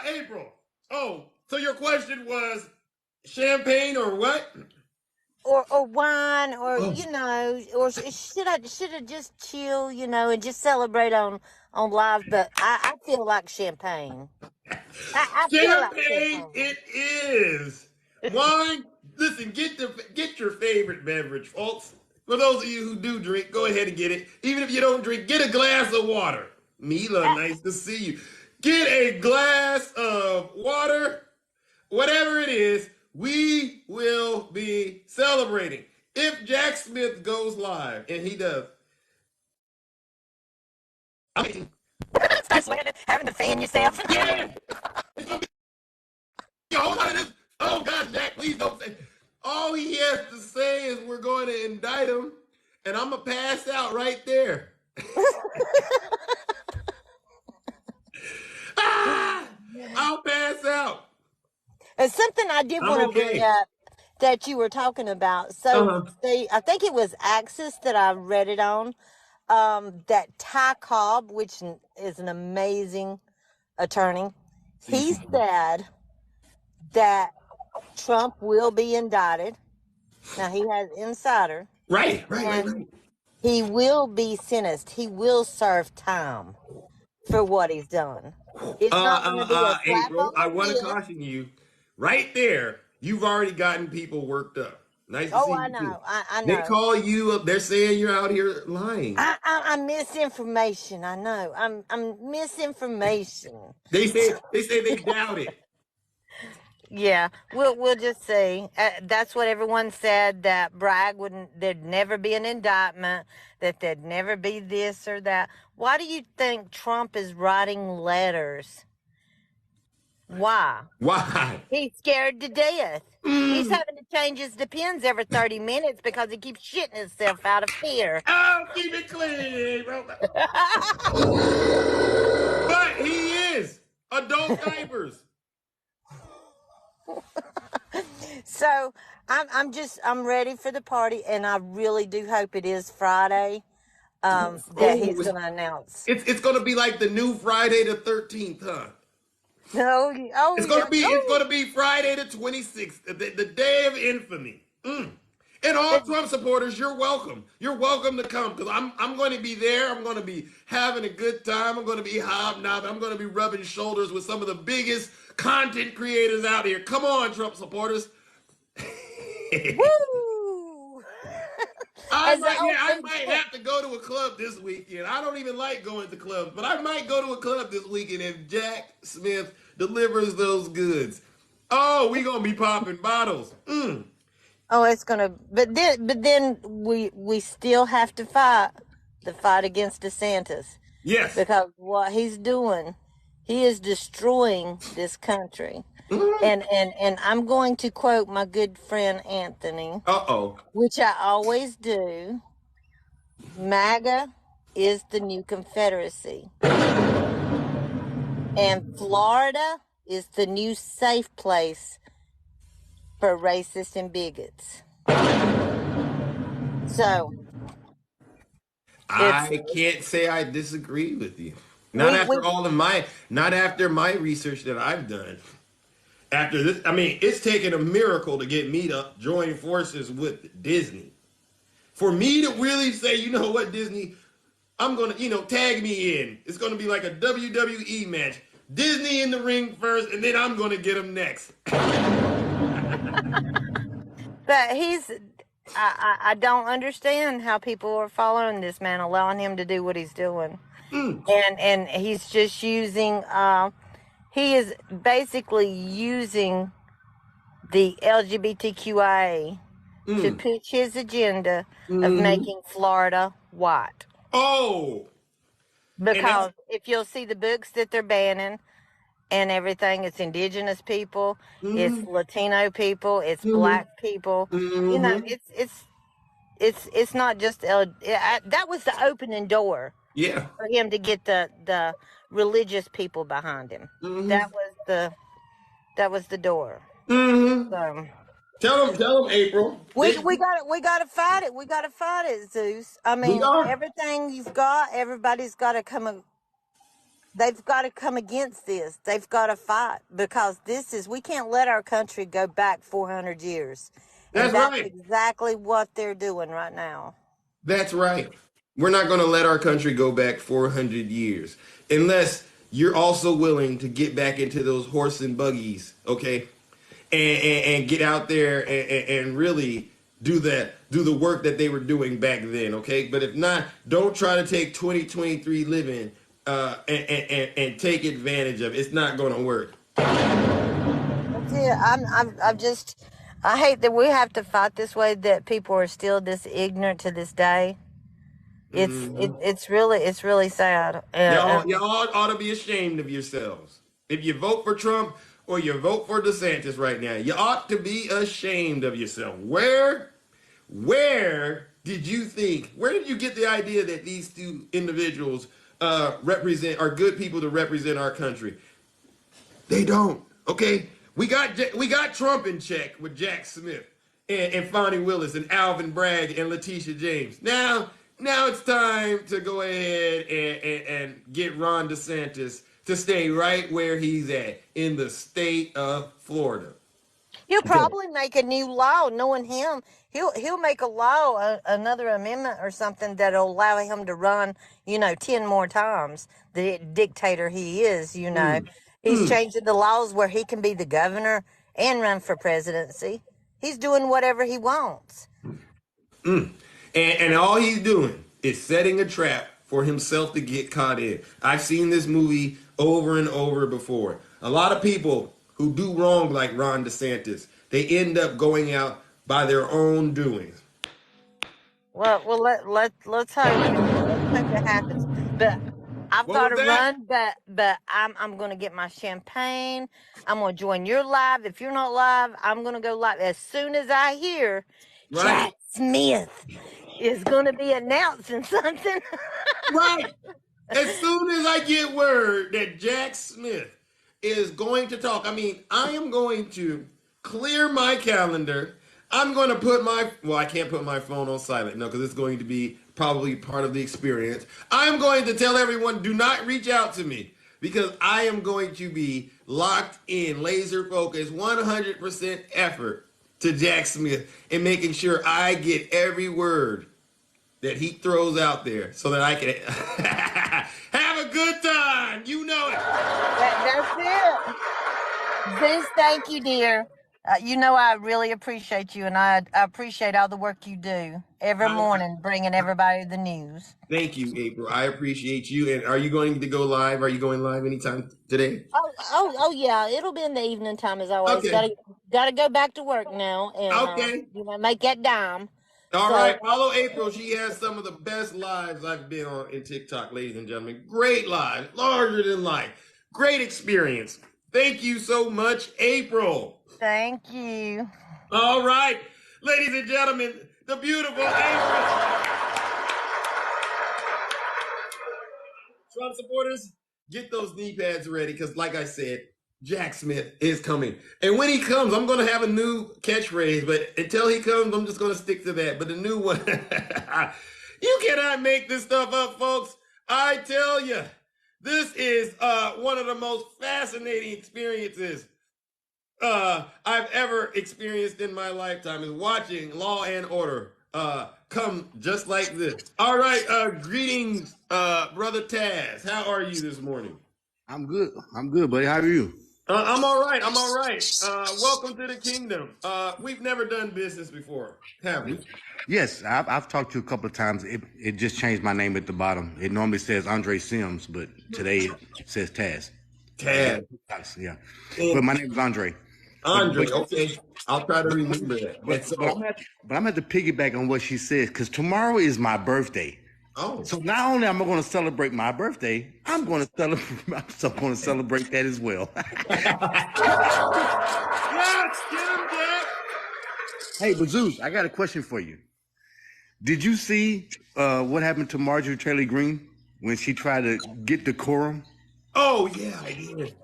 April. Oh, so your question was champagne or what? Or wine, or or should I just chill, and just celebrate on live? But I feel like champagne. I feel like Champagne, champagne. it is. Wine. Listen, get your favorite beverage, folks. For those of you who do drink, go ahead and get it. Even if you don't drink, get a glass of water. Mila, nice to see you. Get a glass of water. Whatever it is, we will be celebrating. If Jack Smith goes live, and he does, Start sweating, having to fan yourself. Yeah. Oh God, Jack, please don't say. All he has to say is we're going to indict him, and I'm gonna pass out right there. I'll pass out. And something I did want to bring up that you were talking about. So, I think it was Axis that I read it on. That Ty Cobb, which is an amazing attorney, he said that Trump will be indicted. Now, he has insider. Right. He will be sentenced. He will serve time for what he's done. It's not going to be a slap April, on I the want to wrist. caution you. Right there, you've already gotten people worked up. Nice to see you. I know. I know. They call you up. They're saying you're out here lying. I'm misinformation. I know. I'm misinformation. They say they doubt it. Yeah, we'll just see. That's what everyone said, that there'd never be an indictment, that there'd never be this or that. Why do you think Trump is writing letters? Why? He's scared to death. He's having to change his Depends every 30 minutes because he keeps shitting himself out of fear. Oh, keep it clean, bro. But he is adult diapers. So I'm ready for the party, and I really do hope it is Friday that he's going to announce. It's going to be like the new Friday the 13th, huh? No, it's going to be Friday the 26th, the day of infamy. And all Trump supporters, you're welcome. You're welcome to come, because I'm going to be there. I'm going to be having a good time. I'm going to be hobnobbing. I'm going to be rubbing shoulders with some of the biggest content creators out here. Come on, Trump supporters. Woo! I might have to go to a club this weekend. I don't even like going to clubs, but I might go to a club this weekend if Jack Smith delivers those goods. Oh, we gonna be popping bottles. Oh, it's gonna. But then we still have to fight the fight against Desantis. Yes, because what he's doing, he is destroying this country. And I'm going to quote my good friend Anthony. Which I always do. MAGA is the new Confederacy. And Florida is the new safe place for racists and bigots. So I can't say I disagree with you. Not after my research that I've done. After this, I mean, it's taken a miracle to get me to join forces with Disney. For me to really say, you know what, Disney, I'm going to, tag me in. It's going to be like a WWE match. Disney in the ring first, and then I'm going to get him next. But I don't understand how people are following this man, allowing him to do what he's doing. And he's just using, he is basically using the LGBTQIA to push his agenda of making Florida white. Oh! Because if you'll see the books that they're banning and everything, it's indigenous people, it's Latino people, it's black people. it's not just that was the opening door. Yeah. For him to get the religious people behind him. Mm-hmm. That was the door. Mm-hmm. So, tell them, April. We gotta fight it. We gotta fight it, Zeus. I mean, everything you've got, everybody's gotta come. They've got to come against this. They've got to fight because we can't let our country go back 400 years. And that's right. Exactly what they're doing right now. That's right. We're not going to let our country go back 400 years unless you're also willing to get back into those horse and buggies, okay? And get out there and really do the work that they were doing back then, okay? But if not, don't try to take 2023 living and take advantage of it. It's not going to work. That's it. I hate that we have to fight this way, that people are still this ignorant to this day. It's really sad. Y'all ought to be ashamed of yourselves. If you vote for Trump or you vote for Desantis right now, you ought to be ashamed of yourself. Where did you get the idea that these two individuals are good people to represent our country? They don't. Okay, we got Trump in check with Jack Smith and Fonnie Willis and Alvin Bragg and Letitia James. Now it's time to go ahead and get Ron DeSantis to stay right where he's at in the state of Florida. He'll probably make a new law. Knowing him, he'll make a law, another amendment or something that'll allow him to run, 10 more times. The dictator he is, He's changing the laws where he can be the governor and run for presidency. He's doing whatever he wants. And all he's doing is setting a trap for himself to get caught in. I've seen this movie over and over before. A lot of people who do wrong like Ron DeSantis, they end up going out by their own doings. Well, let's hope it happens. But I've got to run, but I'm going to get my champagne. I'm going to join your live. If you're not live, I'm going to go live. As soon as I hear Jack Smith is going to be announcing something. Right. As soon as I get word that Jack Smith is going to talk, I am going to clear my calendar. I'm going to I can't put my phone on silent, no, because it's going to be probably part of the experience. I'm going to tell everyone, do not reach out to me, because I am going to be locked in, laser focused, 100% effort to Jack Smith and making sure I get every word that he throws out there so that I can have a good time. You know it. That's it. Zeus, thank you, dear. I really appreciate you, and I appreciate all the work you do every morning, bringing everybody the news. Thank you, April. I appreciate you. And are you going to go live? Are you going live anytime today? Oh, yeah. It'll be in the evening time as always. Okay. Gotta go back to work now, and make that dime. All right, follow April. She has some of the best lives I've been on in TikTok, ladies and gentlemen. Great live, larger than life. Great experience. Thank you so much, April. Thank you. All right, ladies and gentlemen, the beautiful April. Trump supporters, get those knee pads ready, because like I said, Jack Smith is coming. And when he comes, I'm going to have a new catchphrase, but until he comes, I'm just going to stick to that. But the new one, you cannot make this stuff up, folks. I tell you, this is one of the most fascinating experiences I've ever experienced in my lifetime, is watching Law and Order come just like this. All right, greetings, Brother Taz. How are you this morning? I'm good, buddy. How are you? I'm all right. Welcome to the kingdom. We've never done business before, have we? Yes, I've talked to you a couple of times. It just changed my name at the bottom. It normally says Andre Sims, but today it says Taz. Taz. Yeah. But my name is Andre. Andre, okay. I'll try to remember that. But I'm at to piggyback on what she says, because tomorrow is my birthday. Oh. So not only am I going to celebrate my birthday, I'm going to celebrate that as well. Yes, get him, Jack. Hey, but Zeus, I got a question for you. Did you see what happened to Marjorie Taylor Greene when she tried to get decorum? Oh yeah, I did.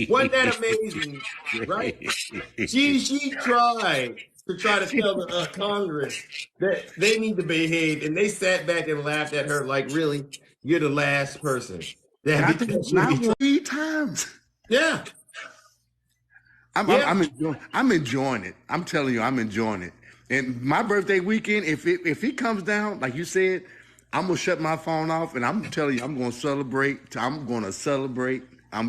Wasn't that amazing? Right? She tried to tell the Congress that they need to behave, and they sat back and laughed at her like, "Really, you're the last person that should be Not 3 times. Yeah. I'm enjoying it. I'm telling you, I'm enjoying it. And my birthday weekend, if he comes down, like you said, I'm gonna shut my phone off, and I'm telling you, I'm gonna celebrate. I'm gonna celebrate. I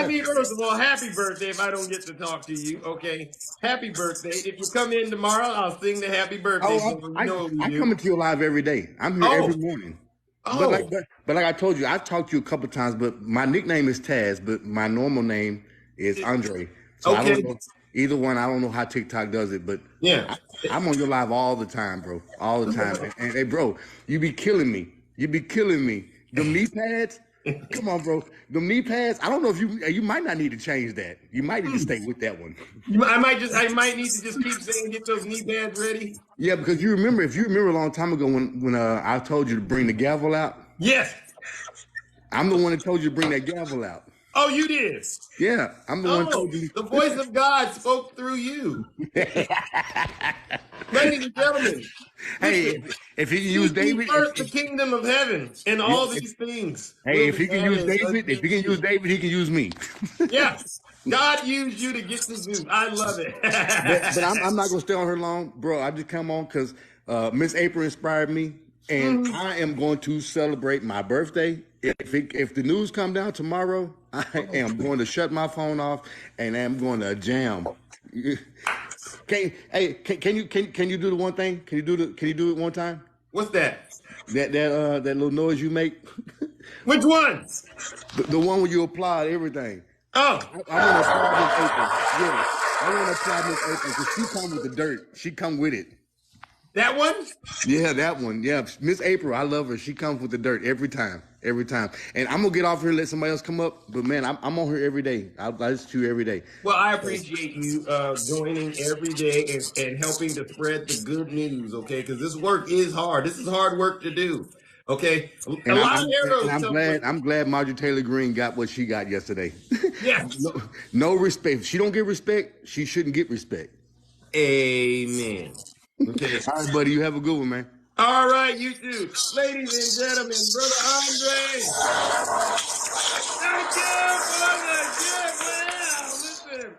mean, first of all, happy birthday if I don't get to talk to you, okay? Happy birthday. If you come in tomorrow, I'll sing the happy birthday song. You know what we I do. come into your live every day. I'm here every morning. But like I told you, I've talked to you a couple times, but my nickname is Taz, but my normal name is Andre. So I don't know either one. I don't know how TikTok does it, but yeah, I'm on your live all the time, bro. All the time. And hey, bro, you be killing me. The knee pads. Come on, bro. The knee pads. I don't know if you might not need to change that. You might need to stay with that one. I might need to just keep saying, get those knee pads ready. Yeah, because if you remember a long time ago when I told you to bring the gavel out. Yes. I'm the one that told you to bring that gavel out. Oh, you did? Yeah, I'm the one who told you. The voice of God spoke through you. Ladies and gentlemen. Hey, if he can use David. First the kingdom of heaven and all these things. Hey, if he can use David, he can use me. Yeah. God used you to get to Zeus. I love it. but I'm not going to stay on her long. Bro, I just come on because Miss April inspired me. And I am going to celebrate my birthday. If the news come down tomorrow, I am going to shut my phone off and I'm going to jam. Can you do the one thing? Can you do it one time? What's that? That little noise you make. Which one? The one where you applaud everything. Oh, I want to applaud Miss April. Yeah, I want to applaud Miss April because she come with the dirt. She come with it. That one? Yeah, that one. Yeah, Miss April, I love her. She comes with the dirt every time. And I'm gonna get off here and let somebody else come up. But man, I'm on here every day. I listen to you every day. Well, I appreciate you joining every day and helping to spread the good news. Okay, because this work is hard. This is hard work to do. Okay, I'm glad Marjorie Taylor Greene got what she got yesterday. Yeah. No respect. If she don't get respect, she shouldn't get respect. Amen. Okay. All right, buddy. You have a good one, man. All right, you too. Ladies and gentlemen, Brother Andre. Thank you, brother. Yeah, wow. Listen,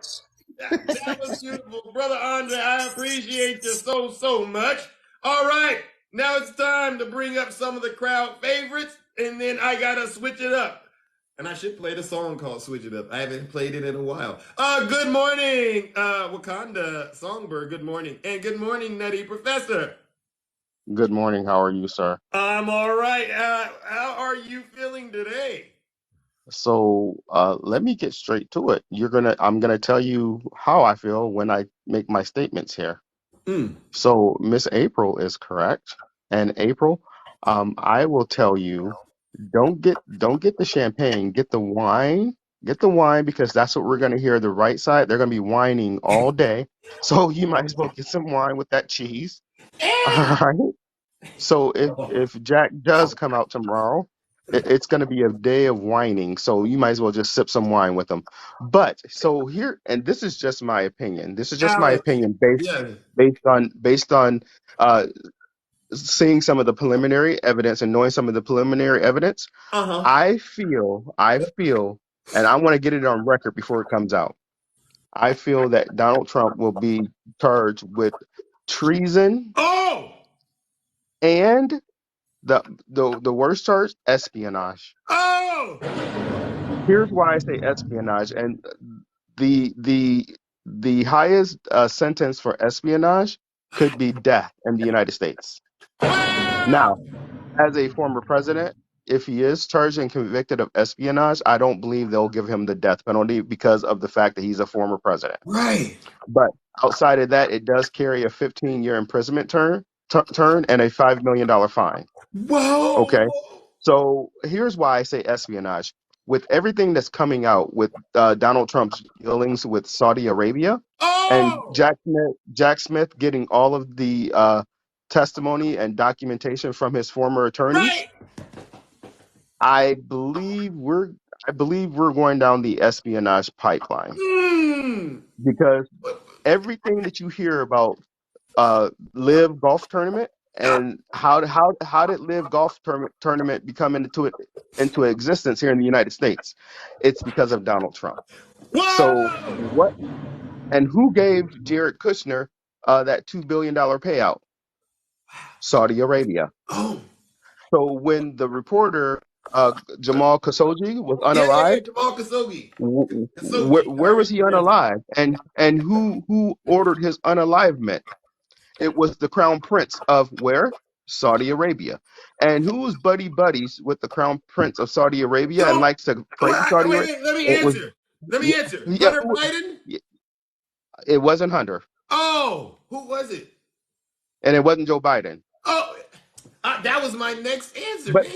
that was beautiful. Brother Andre, I appreciate you so much. All right, now it's time to bring up some of the crowd favorites, and then I got to switch it up. And I should play the song called Switch It Up. I haven't played it in a while. Good morning, Wakanda Songbird. Good morning. And good morning, Nutty Professor. Good morning. How are you, sir? I'm all right. How are you feeling today? So let me get straight to it. I'm gonna tell you how I feel when I make my statements here. So Miss April is correct. And April, I will tell you, don't get the champagne, get the wine. Get the wine because that's what we're gonna hear. The right side, they're gonna be whining all day. So you might as well get some wine with that cheese. All right. So if Jack does come out tomorrow, it's going to be a day of whining. So you might as well just sip some wine with him. But so here, and this is just my opinion. This is just my opinion based on seeing some of the preliminary evidence and knowing some of the preliminary evidence. I feel, and I want to get it on record before it comes out. I feel that Donald Trump will be charged with treason. And the worst charge, espionage. Here's why I say espionage, and the highest sentence for espionage could be death in the United States. Now, as a former president, if he is charged and convicted of espionage, I don't believe they'll give him the death penalty because of the fact that he's a former president. Right. But outside of that, it does carry a 15-year imprisonment term and a $5 million fine. Whoa. Okay. So here's why I say espionage. with everything that's coming out with Donald Trump's dealings with Saudi Arabia and Jack Smith getting all of the testimony and documentation from his former attorneys, I believe we're going down the espionage pipeline because everything that you hear about Live Golf Tournament and how did Live Golf Tournament become into existence here in the United States? It's because of Donald Trump. So what and who gave Jared Kushner that $2 billion payout? Saudi Arabia. So when the reporter Jamal Khashoggi was unalived, Jamal Khashoggi. where was he unalived? And who ordered his unalivement? It was the crown prince of where? Saudi Arabia. And who was buddies with the crown prince of Saudi Arabia and likes to praise Saudi Arabia? Let me It was answer. yeah, Hunter Biden? it wasn't Hunter. Oh, who was it? And it wasn't Joe Biden. Oh, that was my next answer. But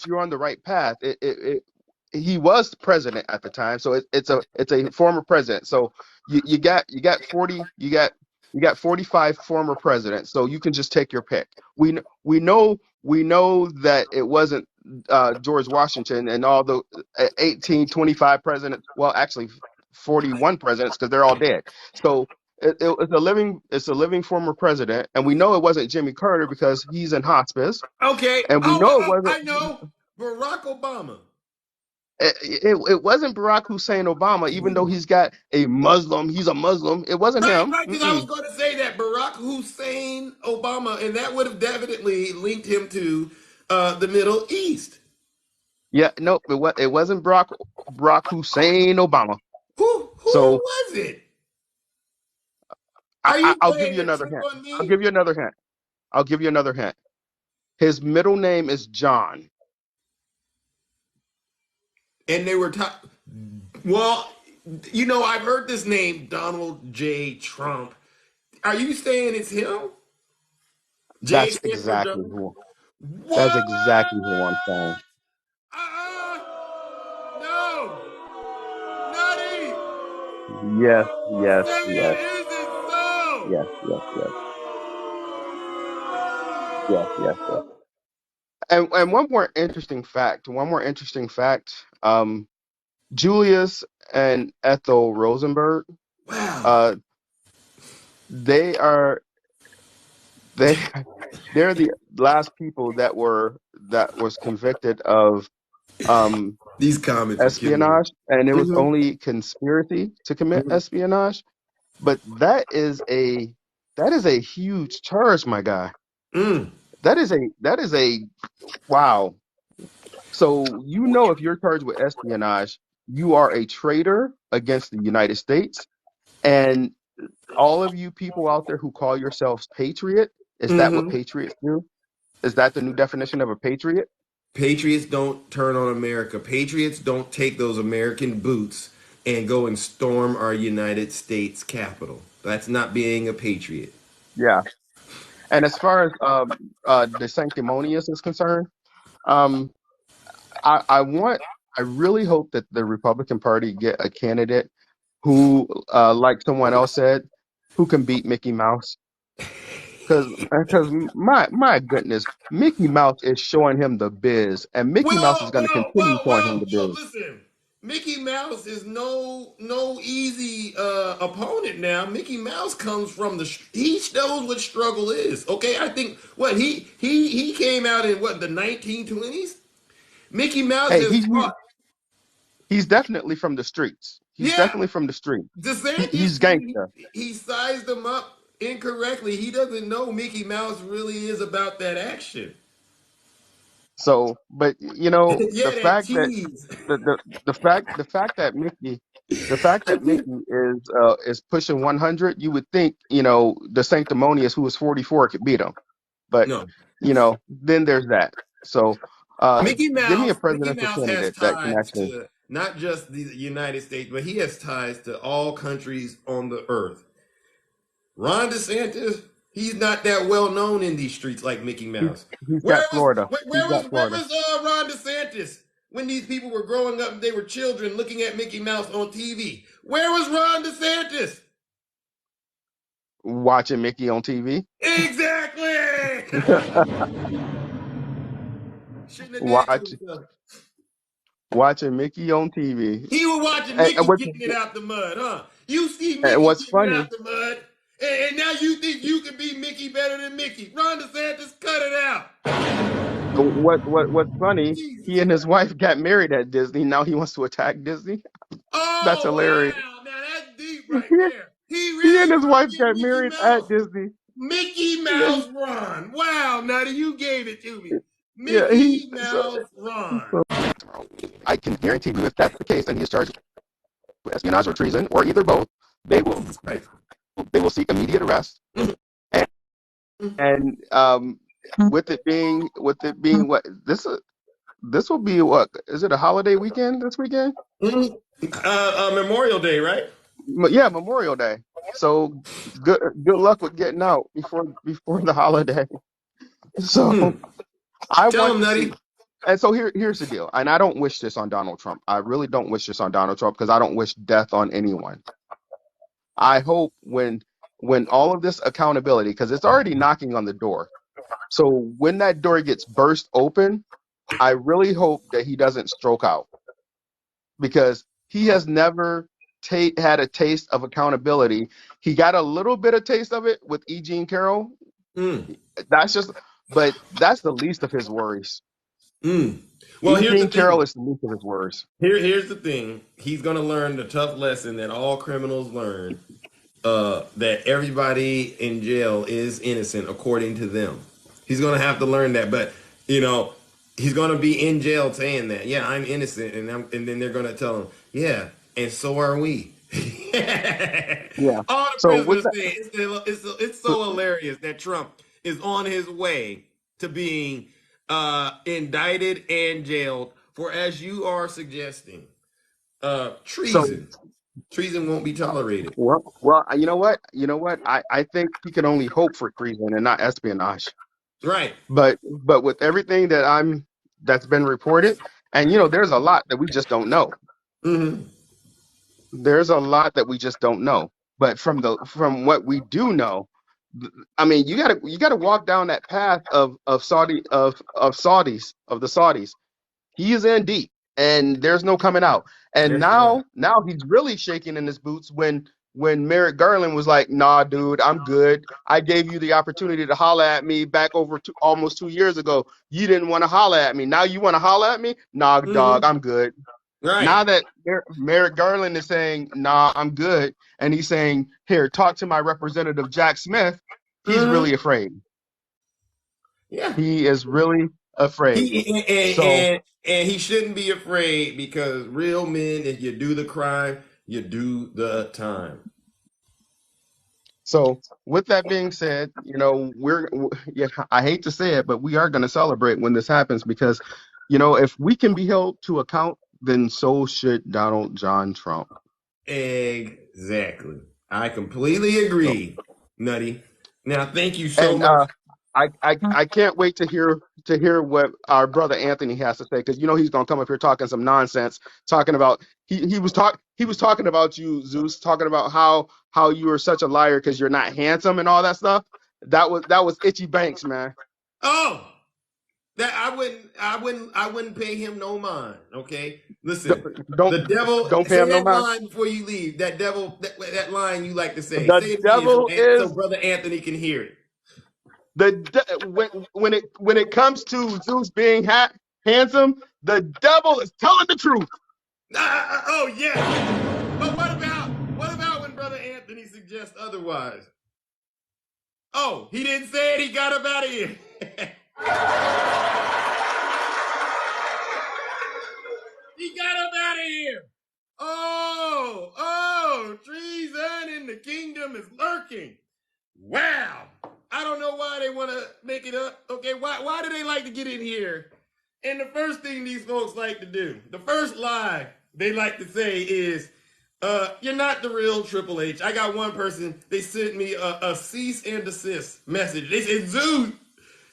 you're on the right path. He was president at the time, so it's a former president. So you got 45 former presidents. So you can just take your pick. We know that it wasn't George Washington and all the 25 presidents. Well, actually 41 presidents because they're all dead. So it's a living former president, and we know it wasn't Jimmy Carter because he's in hospice. Okay. And we know it wasn't. I know Barack Obama. It wasn't Barack Hussein Obama, even though he's a Muslim. It wasn't him. Right, because I was going to say that Barack Hussein Obama, and that would have definitely linked him to the Middle East. Yeah, no, it wasn't Barack Hussein Obama. Who was it? I'll give you another hint. I'll give you another hint. His middle name is John. And they were well, I've heard this name, Donald J. Trump. Are you saying it's him? That's exactly who I'm saying. No. Nutty. Yes. Yes. And one more interesting fact. Julius and Ethel Rosenberg. Wow. They're the last people that was convicted of these comments espionage, and it was only conspiracy to commit espionage. But that is a huge charge, my guy. That is a wow. So if you're charged with espionage, you are a traitor against the United States. And all of you people out there who call yourselves patriot, is that what patriots do? Is that the new definition of a patriot? Patriots don't turn on America. Patriots don't take those American boots and go and storm our United States Capitol. That's not being a patriot. Yeah. And as far as the sanctimonious is concerned, I really hope that the Republican Party get a candidate who, like someone else said, who can beat Mickey Mouse. Because my goodness, Mickey Mouse is showing him the biz, and Mickey Mouse is going to continue showing him the biz. Listen, Mickey Mouse is no easy opponent now. Mickey Mouse comes from he knows what struggle is. Okay, I think he came out in the 1920s. Mickey Mouse he's definitely from the streets. He's definitely from the street. Desantis, he's gangster. He sized him up incorrectly. He doesn't know Mickey Mouse really is about that action. So, but the fact that Mickey is pushing 100, you would think the sanctimonious who was 44 could beat him, but then there's that. So Mickey Mouse, give me a presidential candidate that can actually to not just the United States, but he has ties to all countries on the earth. Ron DeSantis, he's not that well known in these streets like Mickey Mouse. He's got Florida. Where was Ron DeSantis when these people were growing up and they were children looking at Mickey Mouse on TV? Where was Ron DeSantis? Watching Mickey on TV. Exactly. Shouldn't have did to himself. Watching Mickey on TV. He was watching Mickey kicking it out the mud, huh? You see Mickey kicking it out the mud, and now you think you can be Mickey better than Mickey. Ron DeSantis, cut it out. What's funny, he and his wife got married at Disney. Now he wants to attack Disney. That's hilarious. Wow. Now that's deep right there. He And really his wants wife to got get Mickey married Mouse. at Disney. Mickey Mouse Ron. Wow, Nutty, you gave it to me. Yeah, Mickey Mouse Ron. I can guarantee you, if that's the case, and he is charged with espionage or treason, or either both, they will seek immediate arrest. And with it being what this will be, what is it, a holiday weekend this weekend? Memorial Day, right? Yeah, Memorial Day. So good luck with getting out before the holiday. So I Tell want him, to Nutty. see. And so here's the deal. And I don't wish this on Donald Trump. I really don't wish this on Donald Trump because I don't wish death on anyone. I hope when all of this accountability, because it's already knocking on the door. So when that door gets burst open, I really hope that he doesn't stroke out, because he has never had a taste of accountability. He got a little bit of taste of it with E. Jean Carroll. But that's the least of his worries. Well, here's the thing. Carroll is the least of his worries. Here's the thing. He's going to learn the tough lesson that all criminals learn, that everybody in jail is innocent according to them. He's going to have to learn that. But, he's going to be in jail saying that, yeah, I'm innocent. And then they're going to tell him, yeah, and so are we. Yeah. All the prisoners say it's so hilarious that Trump is on his way to being indicted and jailed for, as you are suggesting, treason. Treason won't be tolerated. Well, you know what? I think he can only hope for treason and not espionage. Right. But with everything that's been reported, and there's a lot that we just don't know. Mm-hmm. There's a lot that we just don't know. But from what we do know, I mean, you gotta walk down that path of the Saudis. He is in deep, and there's no coming out. And now he's really shaking in his boots when Merrick Garland was like, "Nah, dude, I'm good. I gave you the opportunity to holler at me back over almost 2 years ago. You didn't want to holler at me. Now you want to holler at me? Nah, dog, I'm good." Right. Now that Merrick Garland is saying, "Nah, I'm good," and he's saying, "Here, talk to my representative Jack Smith," he's really afraid. Yeah. He is really afraid. And he shouldn't be afraid, because real men, if you do the crime, you do the time. So with that being said, I hate to say it, but we are going to celebrate when this happens, because, if we can be held to account, then so should Donald John Trump. Exactly. I completely agree, Nutty. Now, thank you so much. I can't wait to hear what our brother Anthony has to say, because he's gonna come up here talking some nonsense, talking about he was talking about you, Zeus, talking about how you are such a liar because you're not handsome and all that stuff. That was Itchy Banks, man. Oh, that I wouldn't pay him no mind. Okay, listen. The devil. Don't pay say him no that mind. line before you leave. That devil. That line you like to say. The say it devil again, is so Brother Anthony can hear it. When it comes to Zeus being handsome, the devil is telling the truth. Oh yeah. But what about when Brother Anthony suggests otherwise? Oh, he didn't say it. He got up out of here. He got up out of here. Oh, treason in the kingdom is lurking. Wow. I don't know why they want to make it up. Okay, why do they like to get in here? And the first thing these folks like to do, the first lie they like to say is, you're not the real Triple H. I got one person, they sent me a cease and desist message. They said, Zeus,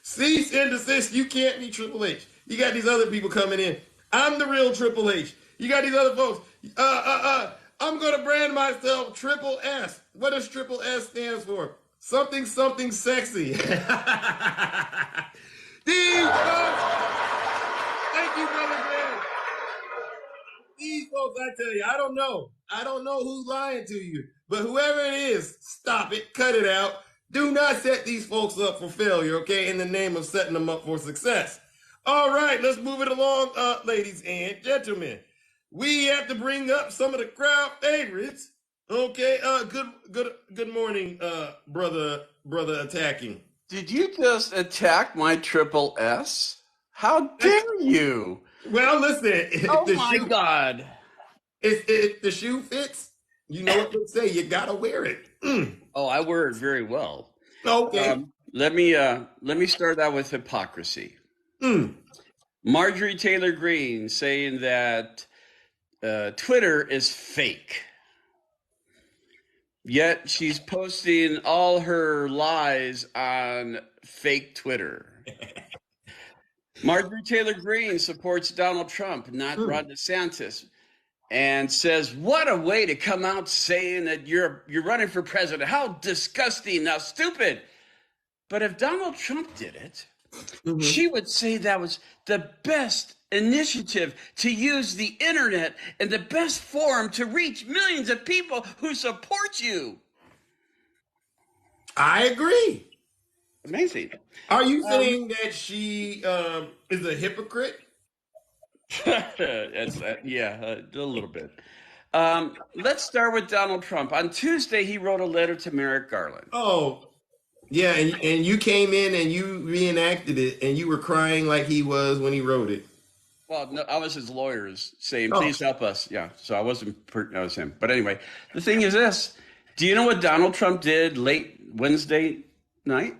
cease and desist. You can't be Triple H. You got these other people coming in. I'm the real Triple H. You got these other folks. I'm gonna brand myself Triple S. What does Triple S stands for? Something sexy. These folks. Thank you, brother Graham. These folks, I tell you, I don't know. I don't know who's lying to you, but whoever it is, stop it, cut it out. Do not set these folks up for failure, okay, in the name of setting them up for success. All right, let's move it along, ladies and gentlemen. We have to bring up some of the crowd favorites. Okay, good morning, brother attacking. Did you just attack my Triple S? How dare you? Well, listen. Oh my God! If the shoe fits, you know what to say. You gotta wear it. Oh, I wear it very well. Okay. Let me start out with hypocrisy. Marjorie Taylor Greene saying that Twitter is fake. Yet she's posting all her lies on fake Twitter. Marjorie Taylor Greene supports Donald Trump, not Ron DeSantis, and says, "What a way to come out saying that you're running for president. How disgusting, how stupid." But if Donald Trump did it, she would say that was the best initiative to use the internet and the best forum to reach millions of people who support you. I agree. Amazing. Are you saying that she is a hypocrite? Yeah, a little bit. Let's start with Donald Trump. On Tuesday, he wrote a letter to Merrick Garland. Oh, yeah, and you came in and you reenacted it, and you were crying like he was when he wrote it. Well, no, I was his lawyers saying, "Please help us." Yeah, so I was him. But anyway, the thing is this: do you know what Donald Trump did late Wednesday night?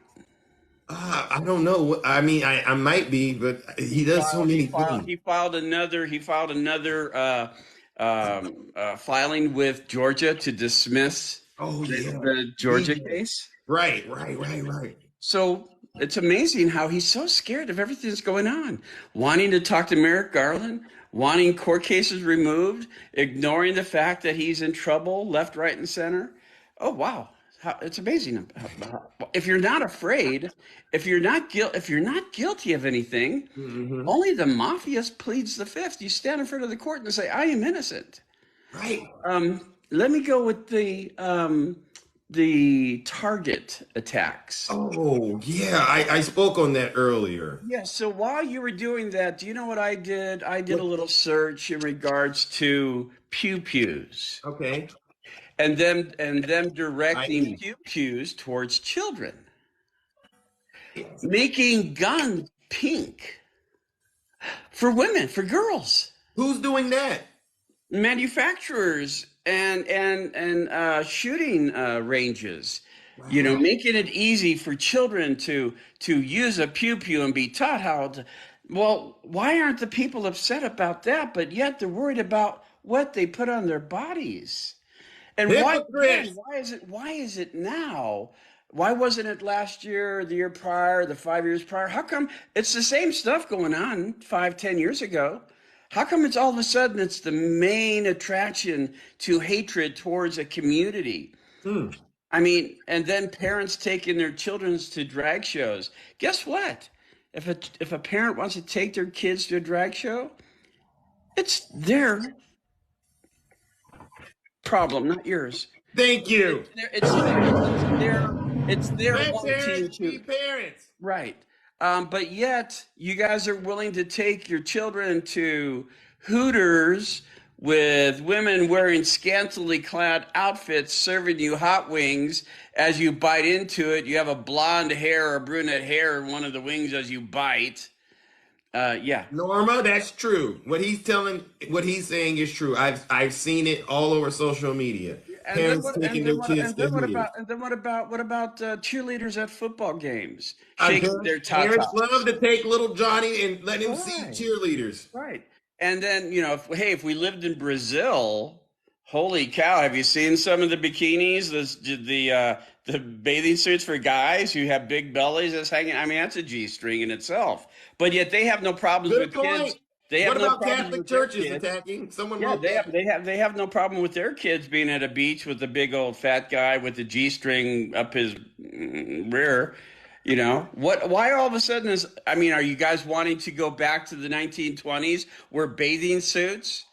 I don't know. I mean, I might be, but he does so many things. He filed another filing with Georgia to dismiss the Georgia case. Right. So it's amazing how he's so scared of everything that's going on, wanting to talk to Merrick Garland, wanting court cases removed, ignoring the fact that he's in trouble left, right, and center. Oh, wow. It's amazing. If you're not afraid, if you're not guilty of anything, only the mafia pleads the fifth. You stand in front of the court and say, "I am innocent." Right. Let me go with the Target attacks. Oh, yeah. I spoke on that earlier. Yeah. So while you were doing that, do you know what I did? I did a little search in regards to pew-pews. Okay. And them directing pew-pews towards children, making guns pink for women, for girls. Who's doing that? Manufacturers and shooting ranges. Wow. You know, making it easy for children to use a pew-pew and be taught how to. Well, why aren't the people upset about that? But yet they're worried about what they put on their bodies. And why is it now? Why wasn't it last year, the year prior, the 5 years prior? How come it's the same stuff going on 5-10 years ago? How come it's all of a sudden it's the main attraction to hatred towards a community? I mean, and then parents taking their children to drag shows. Guess what? If a parent wants to take their kids to a drag show, it's their problem, not yours. Thank you. It's their wanting to parents. Right. But yet you guys are willing to take your children to Hooters with women wearing scantily clad outfits serving you hot wings. As you bite into it, you have a blonde hair or brunette hair in one of the wings as you bite. Yeah. Norma, that's true. What he's saying is true. I've seen it all over social media. Parents taking their kids to Hooters. And then what about cheerleaders at football games shaking their top? Parents love to take little Johnny and let him see cheerleaders. Right. And then, if we lived in Brazil, holy cow, have you seen some of the bikinis, the bathing suits for guys who have big bellies that's hanging? I mean, that's a G-string in itself. But yet they have no problems with kids. They have What no about problem Catholic with their churches kids. attacking? Someone Yeah, wrote that. they have no problem with their kids being at a beach with a big old fat guy with the G-string up his rear. You know what? Why all of a sudden is? I mean, are you guys wanting to go back to the 1920s where bathing suits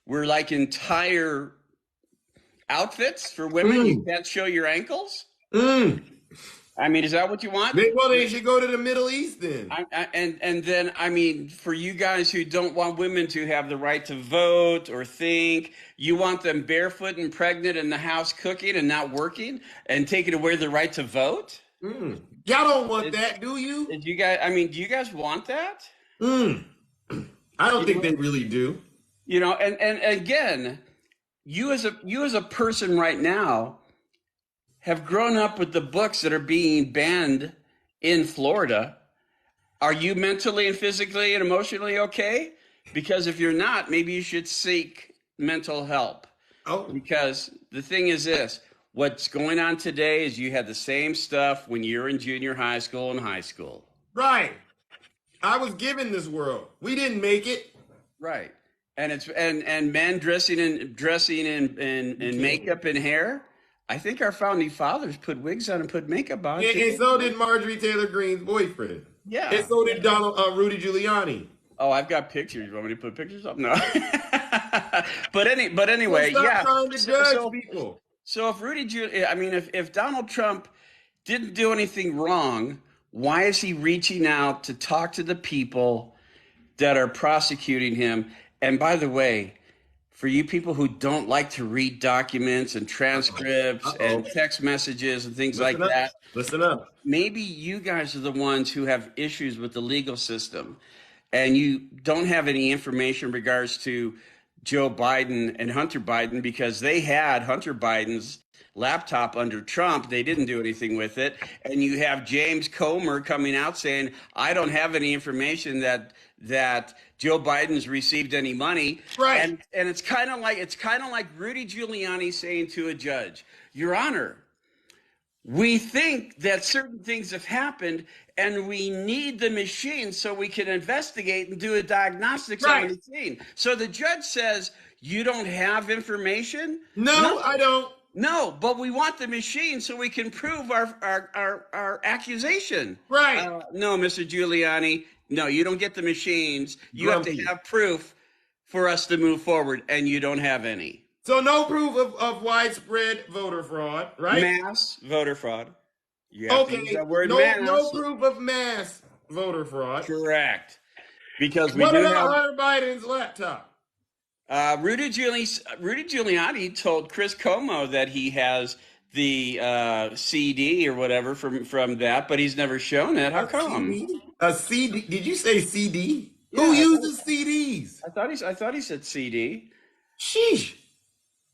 were like entire outfits for women? You can't show your ankles. I mean, is that what you want? Well, they should go to the Middle East then. And then, I mean, for you guys who don't want women to have the right to vote or think, you want them barefoot and pregnant in the house cooking and not working and taking away the right to vote? Y'all don't want that, do you? Do you guys? I mean, do you guys want that? I don't think they really do. You know, and again, you as a person right now have grown up with the books that are being banned in Florida. Are you mentally and physically and emotionally okay? Because if you're not, maybe you should seek mental help. Because the thing is this, what's going on today is you had the same stuff when you were in junior high school and high school. Right. I was given this world. We didn't make it. Right. And it's and men dressing in makeup and hair. I think our founding fathers put wigs on and put makeup on. And so did Marjorie Taylor Greene's boyfriend. Yeah. And so did Rudy Giuliani. Oh, I've got pictures. You want me to put pictures up? No. but anyway, Stop yeah. trying to judge people. So if if Donald Trump didn't do anything wrong, why is he reaching out to talk to the people that are prosecuting him? And by the way, for you people who don't like to read documents and transcripts and text messages and things like that, listen up. Maybe you guys are the ones who have issues with the legal system and you don't have any information in regards to Joe Biden and Hunter Biden because they had Hunter Biden's laptop under Trump. They didn't do anything with it. And you have James Comer coming out saying, I don't have any information that Joe Biden's received any money. Right. And it's kind of like Rudy Giuliani saying to a judge, Your Honor, we think that certain things have happened and we need the machine so we can investigate and do a diagnostics on the machine. So the judge says, you don't have information? No, I don't. No, but we want the machine so we can prove our accusation. Right. No, Mr. Giuliani, no, you don't get the machines. You have to have proof for us to move forward, and you don't have any. So no proof of widespread voter fraud, right? Mass voter fraud. You have to use that word mass. No proof of mass voter fraud. Correct. Because we what do about have Hunter Biden's laptop? Rudy Giuliani told Chris Como that he has the CD or whatever from that, but he's never shown it. How come? A CD? Did you say CD? Yeah, who uses CDs? I thought he said CD. Sheesh.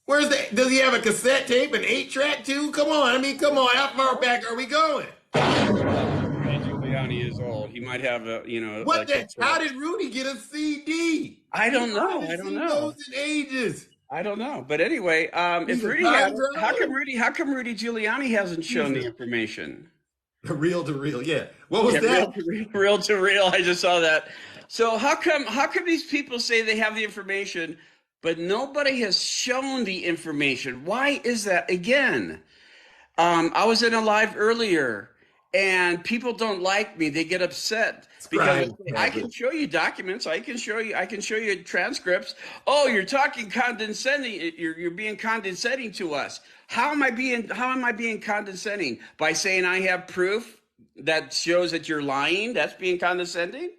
Where's that? Does he have a cassette tape, an 8-track too? Come on. How far back are we going? Giuliani is old. He might have a, What how did Rudy get a CD? I don't know. Those in ages. I don't know. But anyway, if Rudy how come Rudy Giuliani hasn't shown the information? Reel to reel, yeah. What was that? Reel to reel. I just saw that. So how come these people say they have the information, but nobody has shown the information? Why is that? Again, I was in a live earlier, and people don't like me. They get upset because I can show you documents. I can show you transcripts. Oh, you're talking condescending. You're being condescending to us. How am I being condescending? By saying I have proof that shows that you're lying? That's being condescending?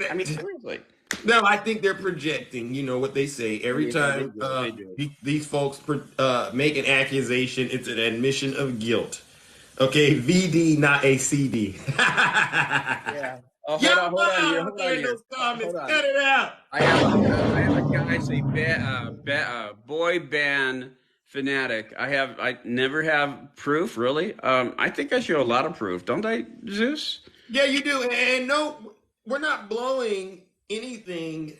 I mean, seriously. No, I think they're projecting. You know what they say every time these folks make an accusation. It's an admission of guilt. Okay, VD, not a CD. Yeah. Oh, hold on here. Cut it out. I have a guy say boy band fanatic. I never have proof, really. I think I show a lot of proof, don't I, Zeus? Yeah, you do. And no, we're not blowing anything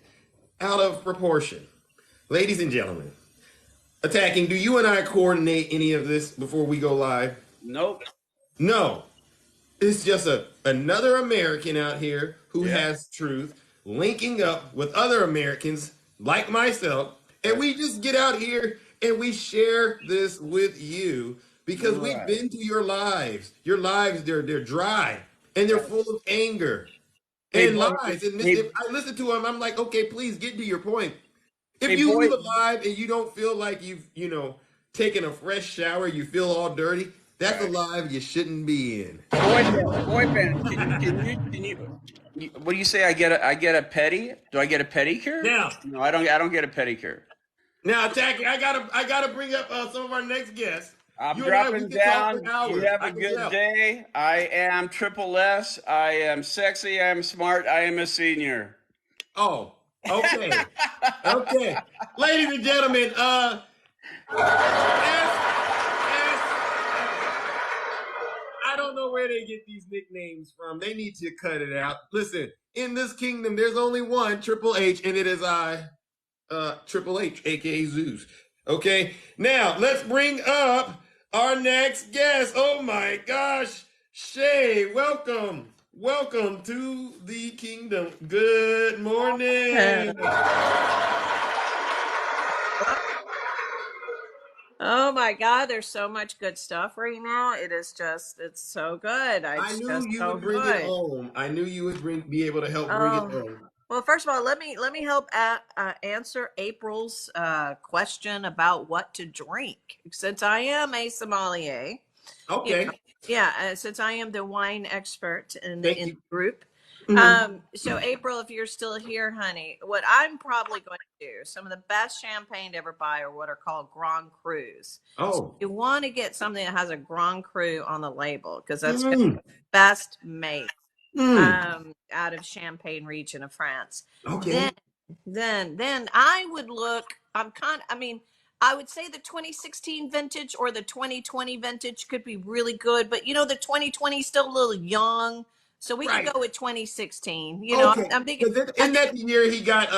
out of proportion. Ladies and gentlemen, Attacking, do you and I coordinate any of this before we go live? Nope. No. It's just another American out here who has truth, linking up with other Americans like myself, and we just get out here and we share this with you because we've been to your lives. Your lives, they're dry and they're full of anger and lies. And if I listen to them, I'm like, okay, please get to your point. If you leave alive and you don't feel like you've, taken a fresh shower, you feel all dirty, that's a life you shouldn't be in. Boy band, what do you say? I get a pedi? Do I get a pedicure? Now, no, I don't get a pedicure. Now, Tacky, I gotta bring up some of our next guests. I'm You dropping and I, we can talk down. for hours. You have a good day. I am Triple S. I am sexy. I am smart. I am a senior. Oh, okay. Okay. Ladies and gentlemen, I don't know where they get these nicknames from. They need to cut it out. Listen, in this kingdom, there's only one Triple H, and it is I, Triple H, aka Zeus. Okay, now let's bring up our next guest. Oh my gosh, Shay, welcome. Welcome to the kingdom. Good morning. Oh my God, there's so much good stuff right now. It's so good. I knew you would bring it home. I knew you would be able to help bring it home. Well, first of all, let me help answer April's question about what to drink. Since I am a sommelier, okay, since I am the wine expert in the group. Mm-hmm. So April, if you're still here, honey, what I'm probably going to do, some of the best champagne to ever buy are what are called Grand Crus. Oh, so you want to get something that has a Grand Cru on the label because that's the best made out of Champagne region of France. Okay. Then I would look. I would say the 2016 vintage or the 2020 vintage could be really good, but the 2020 is still a little young. So we can go with 2016. I'm thinking. Isn't that the year he got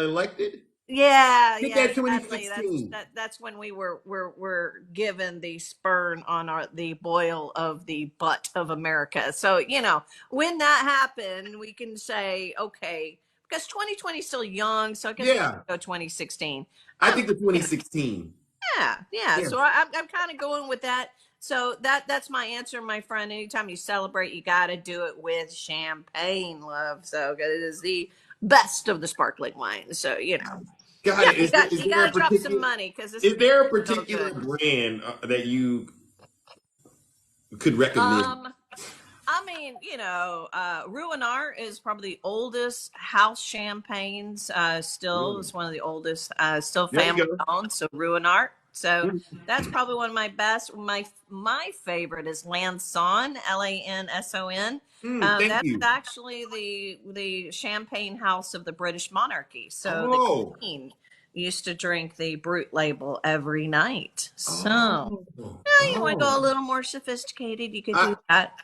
elected? Yeah, that 2016. That's when we were given the spurn on the boil of the butt of America. So when that happened, we can say okay because 2020 is still young. So I guess we can go 2016. I think the 2016. Yeah. So I'm kind of going with that. So that's my answer, my friend. Anytime you celebrate, you got to do it with champagne, love. So it is the best of the sparkling wine. So you got to drop some money because is there a particular brand that you could recommend? Ruinart is probably the oldest house champagnes. Still, it's one of the oldest. Still family owned. So Ruinart. So that's probably one of my best. My favorite is Lanson, Lanson. That's actually the champagne house of the British monarchy. So the Queen used to drink the Brut label every night. So you want to go a little more sophisticated, you could do that.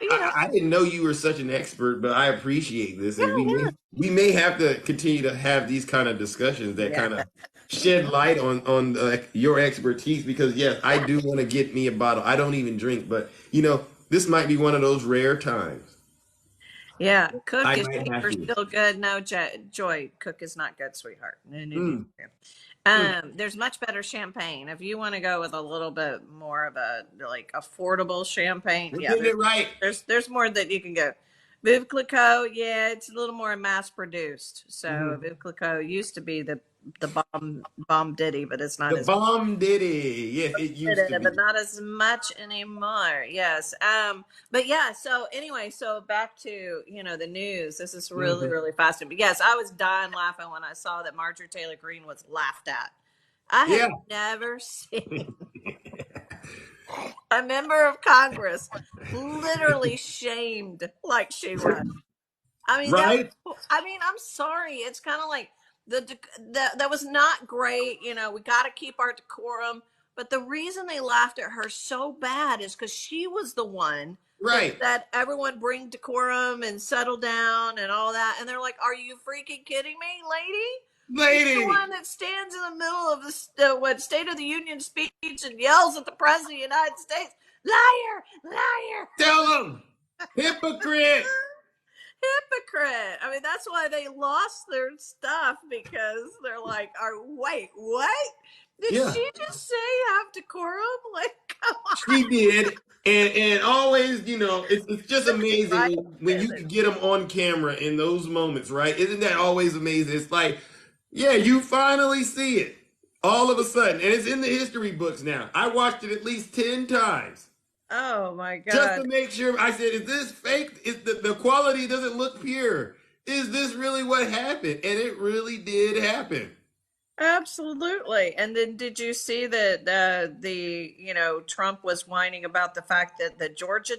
I didn't know you were such an expert, but I appreciate this, and we may have to continue to have these kind of discussions that kind of shed light on your expertise. Because yes, I do want to get me a bottle. I don't even drink, but this might be one of those rare times. Yeah, Cook is still good. No, Joy, Cook is not good, sweetheart. No. There's much better champagne. If you want to go with a little bit more of a affordable champagne, there's more that you can go. Veuve Clicquot, it's a little more mass produced. So Veuve Clicquot used to be the bomb ditty, but it's not the bomb ditty. Yes, it used to be, but not as much anymore. Yes. But yeah. So anyway, so back to the news. This is really really fascinating. But yes, I was dying laughing when I saw that Marjorie Taylor Greene was laughed at. I have never seen a member of Congress literally shamed like she was. I mean, I'm sorry. It's kind of like that was not great. We got to keep our decorum. But the reason they laughed at her so bad is because she was the one that everyone bring decorum and settle down and all that. And they're like, "Are you freaking kidding me, lady? You're the one that stands in the middle of the State of the Union speech and yells at the President of the United States, liar, liar." Tell them, hypocrite. it. I mean, that's why they lost their stuff, because they're like, wait, what? Did she just say have decorum? Like, come on. She did. And always, you know, it's just amazing when you can get them on camera in those moments, right? Isn't that always amazing? It's like, yeah, you finally see it all of a sudden. And it's in the history books now. I watched it at least 10 times. Oh my God. Just to make sure. I said, is this fake? Is the quality doesn't look pure. Is this really what happened? And it really did happen. Absolutely. And then did you see that Trump was whining about the fact that the judge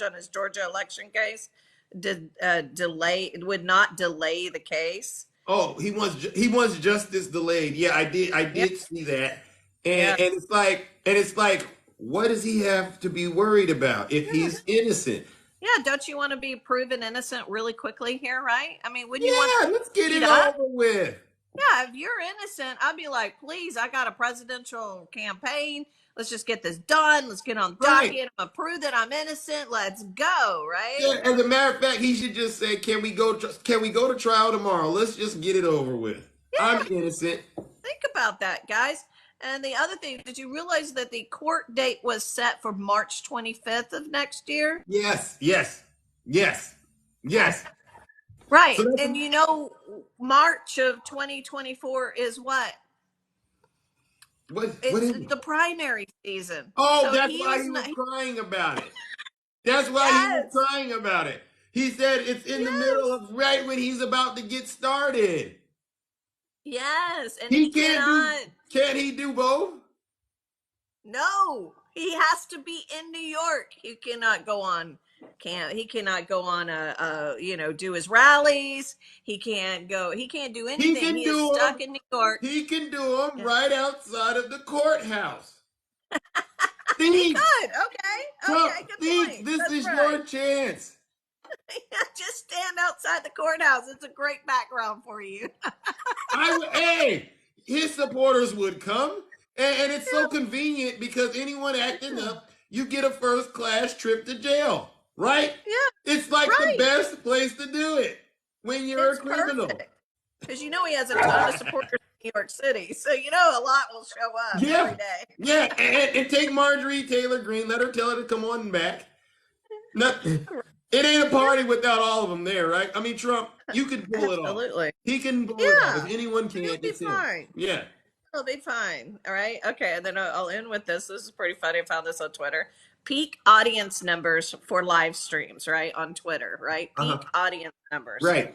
on his Georgia election case would not delay the case? Oh, he wants justice delayed. Yeah, I did see that. And it's like what does he have to be worried about if he's innocent? Yeah, don't you want to be proven innocent really quickly here, right? I mean, wouldn't you want let's get it over with. Yeah, if you're innocent, I'd be like, please, I got a presidential campaign. Let's just get this done. Let's get on the docket. I'm gonna prove that I'm innocent. Let's go, right? Yeah, as a matter of fact, he should just say, "Can we go to trial tomorrow? Let's just get it over with. Yeah. I'm innocent." Think about that, guys. And the other thing, did you realize that the court date was set for March 25th of next year? Yes. Right. So and March of 2024 is what? It's the primary season. Oh, so that's why he was crying about it. That's why he was crying about it. He said it's in the middle of right when he's about to get started. Yes, and he can't do both? No, he has to be in New York. He cannot go on do his rallies. He can't do anything. He is stuck in New York. He can do them right outside of the courthouse. He could. Okay, good point. This is your chance. Just stand outside the courthouse. It's a great background for you. His supporters would come, and it's so convenient because anyone acting up, you get a first-class trip to jail. Right? Yeah. It's like the best place to do it when you're a criminal. Because he has a ton of supporters in New York City. So a lot will show up every day. Yeah, and take Marjorie Taylor Greene. Let her tell her to come on back. It ain't a party without all of them there, right? I mean, Trump, you can pull it off. Absolutely. He can pull it off. If anyone can, it's him. Fine. Yeah. It'll be fine. All right. Okay. And then I'll end with this. This is pretty funny. I found this on Twitter. Peak audience numbers for live streams, right? On Twitter, right? Peak audience numbers. Right.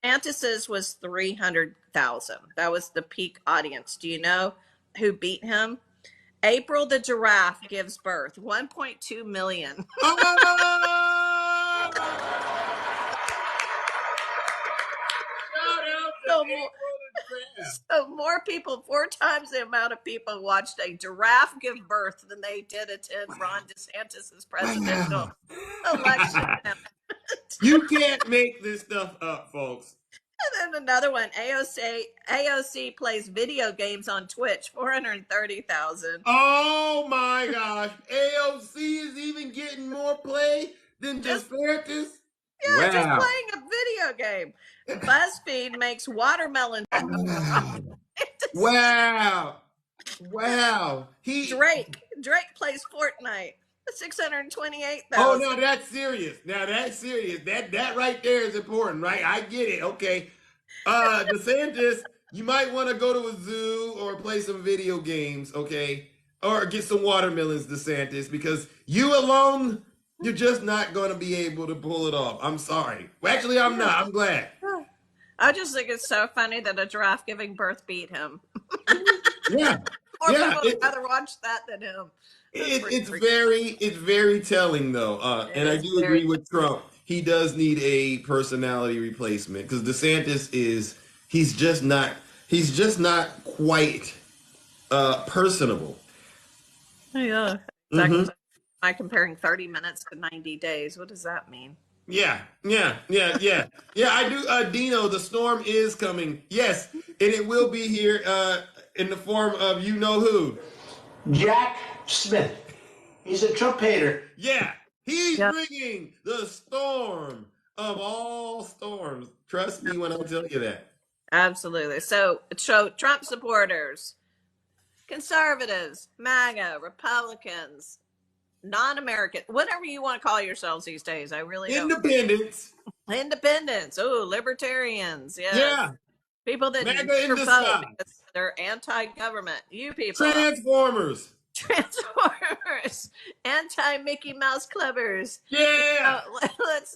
DeSantis's was 300,000. That was the peak audience. Do you know who beat him? April the giraffe gives birth. 1.2 million. So more people, 4 times the amount of people watched a giraffe give birth than they did attend Ron DeSantis's presidential election. You can't make this stuff up, folks. And then another one, AOC plays video games on Twitch, 430,000. Oh my gosh. AOC is even getting more play than DeSantis? Yeah, just playing a video game. BuzzFeed makes watermelon. Wow. Drake plays Fortnite. 628,000. Oh, no, that's serious. That right there is important, right? I get it. Okay. DeSantis, you might want to go to a zoo or play some video games, okay? Or get some watermelons, DeSantis, because you alone, you're just not going to be able to pull it off. I'm sorry. Well, actually, I'm not. I'm glad. I just think it's so funny that a giraffe giving birth beat him. Yeah. More people would rather watch that than him. It's very telling, though. And I do agree with Trump. He does need a personality replacement because DeSantis he's just not quite personable. Yeah. Exactly. Am I comparing 30 minutes to 90 days? What does that mean? Yeah, I do. Dino, the storm is coming. Yes, and it will be here in the form of you know who. Jack Smith. He's a Trump hater. Yeah, he's bringing the storm of all storms. Trust me when I tell you that. Absolutely. So Trump supporters, conservatives, MAGA, Republicans, non-American, whatever you want to call yourselves these days. I really don't. Independents. Independents. Oh, libertarians. Yes. Yeah. People that MAGA in never vote disguise. because they're anti-government. You people. Transformers. Transformers, anti-Mickey Mouse clubbers. Yeah.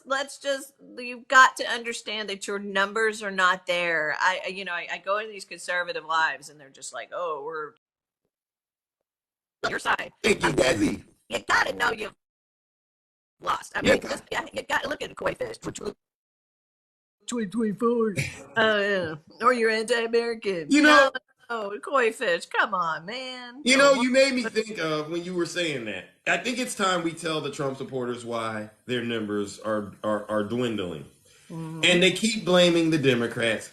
Let's just, you've got to understand that your numbers are not there. I go into these conservative lives and they're just like, oh, we're on your side. Thank you, Desi. You gotta know you've lost. I mean, you gotta look at the koi fish. 2024. Yeah. Or you're anti-American. You know, no, koi fish. Come on, man. You know, you made me think of when you were saying that. I think it's time we tell the Trump supporters why their numbers are dwindling. Mm-hmm. And they keep blaming the Democrats.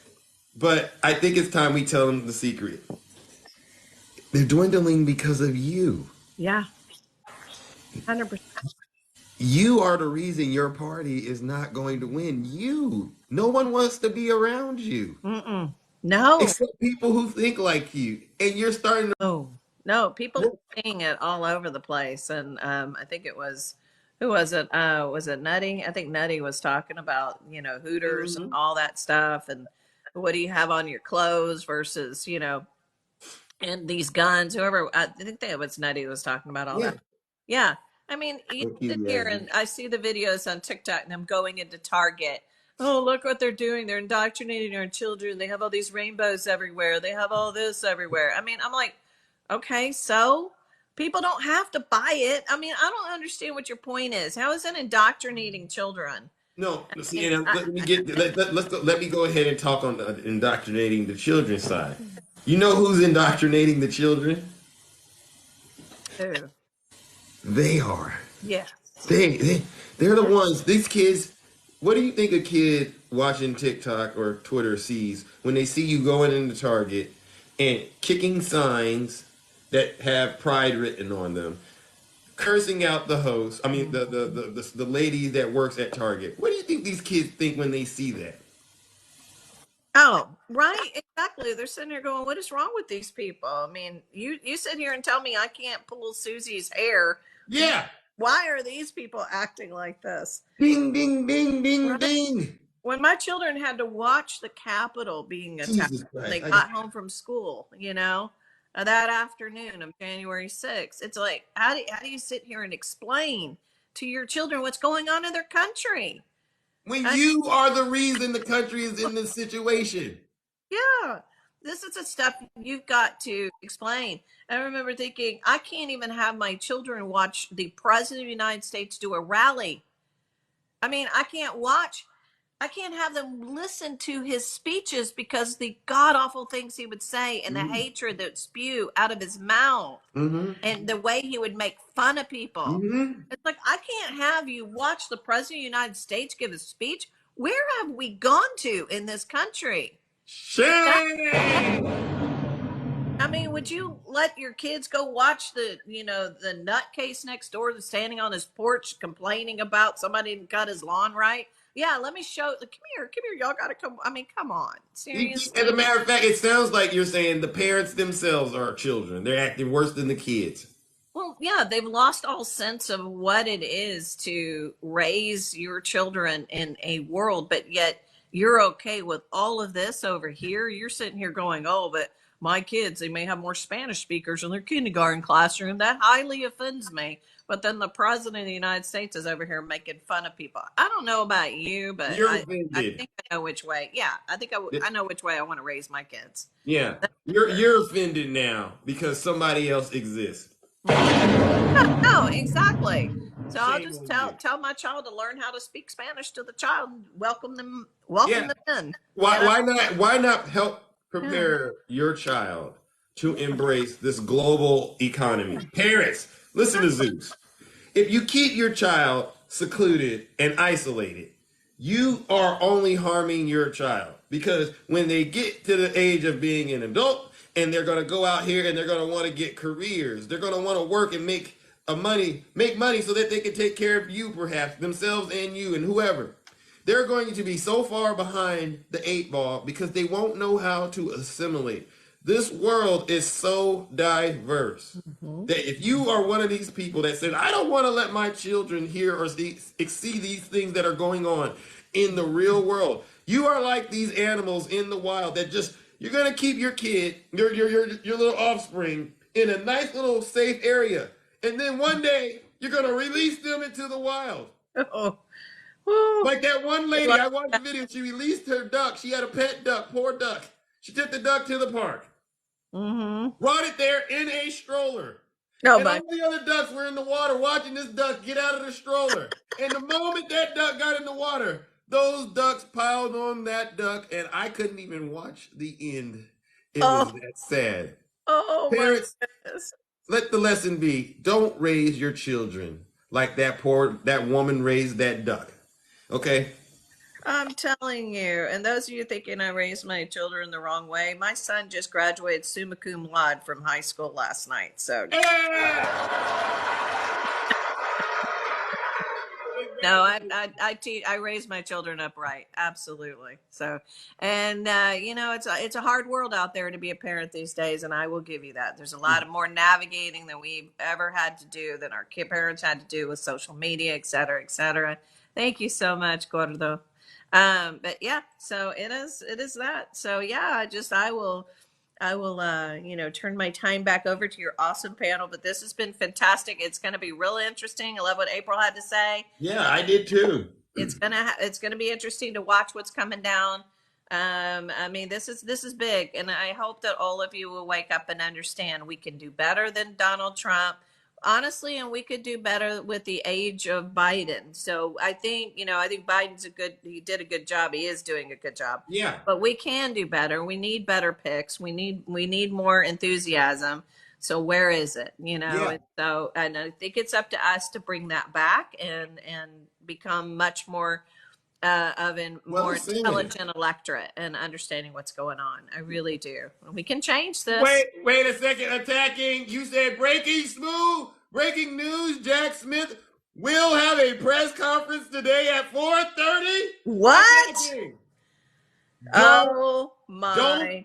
But I think it's time we tell them the secret. They're dwindling because of you. Yeah. 100%. You are the reason your party is not going to win. You. No one wants to be around you. Mm-mm. No. Except people who think like you. And you're starting to... No, people are seeing it all over the place. And I think it was, who was it? Was it Nutty? I think Nutty was talking about, Hooters and all that stuff. And what do you have on your clothes versus, and these guns, whoever, I think that was Nutty was talking about all that. Yeah. I mean, you sit here and I see the videos on TikTok and them going into Target. Oh, look what they're doing. They're indoctrinating our children. They have all these rainbows everywhere. They have all this everywhere. I mean, I'm like, okay, so people don't have to buy it. I mean, I don't understand what your point is. How is it indoctrinating children? No, see, let me go ahead and talk on the indoctrinating the children's side. You know who's indoctrinating the children? Who? They are. Yeah. They're the ones. These kids. What do you think a kid watching TikTok or Twitter sees when they see you going into Target and kicking signs that have pride written on them, cursing out the host? I mean, the lady that works at Target. What do you think these kids think when they see that? Oh, right, exactly. They're sitting there going, "What is wrong with these people?" I mean, you sit here and tell me I can't pull Susie's hair. Yeah. Why are these people acting like this? Ding, ding, ding, ding, ding. When my children had to watch the Capitol being attacked when they got home from school, that afternoon of January 6th, it's like, how do you sit here and explain to your children what's going on in their country? When you are the reason the country is in this situation. Yeah. This is the stuff you've got to explain. I remember thinking, I can't even have my children watch the President of the United States do a rally. I mean, I can't have them listen to his speeches because the god-awful things he would say and the hatred that would spew out of his mouth and the way he would make fun of people. It's like, I can't have you watch the President of the United States give a speech. Where have we gone to in this country? Shame! I mean, would you let your kids go watch the nutcase next door that's standing on his porch complaining about somebody didn't cut his lawn right? Yeah, let me show. Come here, y'all gotta come. I mean, come on, seriously. As a matter of fact, it sounds like you're saying the parents themselves are children. They're acting worse than the kids. Well, yeah, they've lost all sense of what it is to raise your children in a world, but yet you're okay with all of this over here. You're sitting here going, oh, but my kids, they may have more Spanish speakers in their kindergarten classroom. That highly offends me. But then the President of the United States is over here making fun of people. I don't know about you, but I think I know which way. Yeah, I think I know which way I want to raise my kids. Yeah, you're offended now because somebody else exists. No, exactly. So I'll just tell my child to learn how to speak Spanish to the child. Welcome them in. Why not help prepare your child to embrace this global economy? Parents, listen to Zeus. If you keep your child secluded and isolated, you are only harming your child, because when they get to the age of being an adult and they're going to go out here and they're going to want to get careers, they're going to want to work and make money so that they can take care of you, perhaps themselves and you and whoever. they're going to be so far behind the 8 ball because they won't know how to assimilate. This world is so diverse that if you are one of these people that says, I don't want to let my children hear or see these things that are going on in the real world, you are like these animals in the wild that just, you're going to keep your kid, your little offspring in a nice little safe area. And then one day you're going to release them into the wild. Like that one lady, I watched the video, she released her duck. She had a pet duck, poor duck. She took the duck to the park. Brought it there in a stroller. And all the other ducks were in the water watching this duck get out of the stroller. And the moment that duck got in the water, those ducks piled on that duck, and I couldn't even watch the end. It was that sad. Parents, let the lesson be, don't raise your children like that woman raised that duck. Okay? I'm telling you, and those of you thinking I raised my children the wrong way, my son just graduated summa cum laude from high school last night. So no, I raised my children upright, absolutely. So, and it's a hard world out there to be a parent these days, and I will give you that. There's a lot of more navigating than we've ever had to do, than our parents had to do with social media, et cetera, et cetera. Thank you so much, Gordo. But yeah, so it is that. So yeah, I will turn my time back over to your awesome panel, but this has been fantastic. It's going to be real interesting. I love what April had to say. Yeah, I did too. It's going to be interesting to watch what's coming down. I mean, this is big, and I hope that all of you will wake up and understand we can do better than Donald Trump. Honestly, and we could do better with the age of Biden. So I think Biden's he did a good job. He is doing a good job. Yeah. But we can do better. We need better picks. We need more enthusiasm. So where is it? Yeah. And I think it's up to us to bring that back and become much more of a more intelligent electorate and understanding what's going on. I really do. We can change this. Wait a second. Attacking. You said breaking news. Jack Smith will have a press conference today at 4:30. What? Oh my!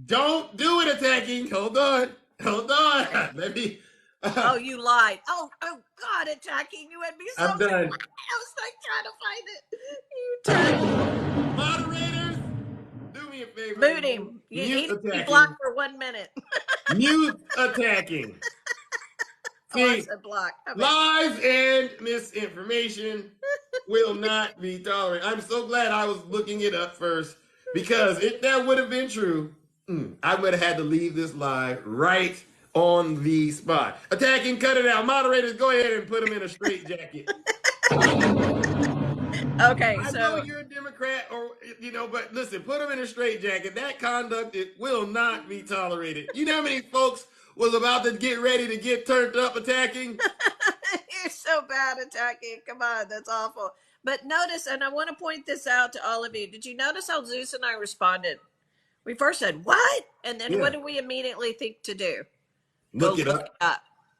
Don't do it, attacking. Hold on. Let me. Oh, you lied. Oh God, attacking. You had me so. I'm done. I was like trying to find it. You turned. Moderators, do me a favor. Boot him. You need to be blocked for 1 minute. Mute attacking. See, lies and misinformation will not be tolerated. I'm so glad I was looking it up first, because if that would have been true, I would have had to leave this live right on the spot. Attacking, cut it out. Moderators, go ahead and put him in a straitjacket. Okay, I know you're a Democrat, but listen, put him in a straitjacket. That conduct, it will not be tolerated. You know how many folks was about to get ready to get turned up attacking? You're so bad, attacking. Come on, that's awful. But notice, and I want to point this out to all of you. Did you notice how Zeus and I responded? We first said, what? And then what did we immediately think to do? Look it up.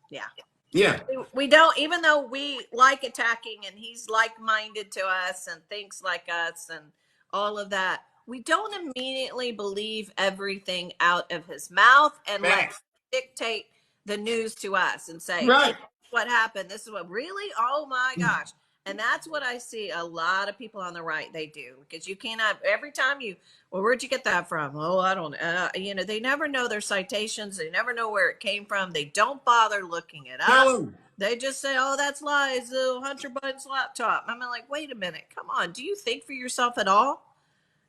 Yeah. Yeah. We don't, even though we like attacking and he's like-minded to us and thinks like us and all of that, we don't immediately believe everything out of his mouth and let him dictate the news to us and say, right, what happened? This is what, really? Oh my gosh. And that's what I see a lot of people on the right, they do. Because you cannot, every time where'd you get that from? Oh, I don't know. They never know their citations. They never know where it came from. They don't bother looking it up. They just say, oh, that's lies. Hunter Biden's laptop. I'm like, wait a minute. Come on. Do you think for yourself at all?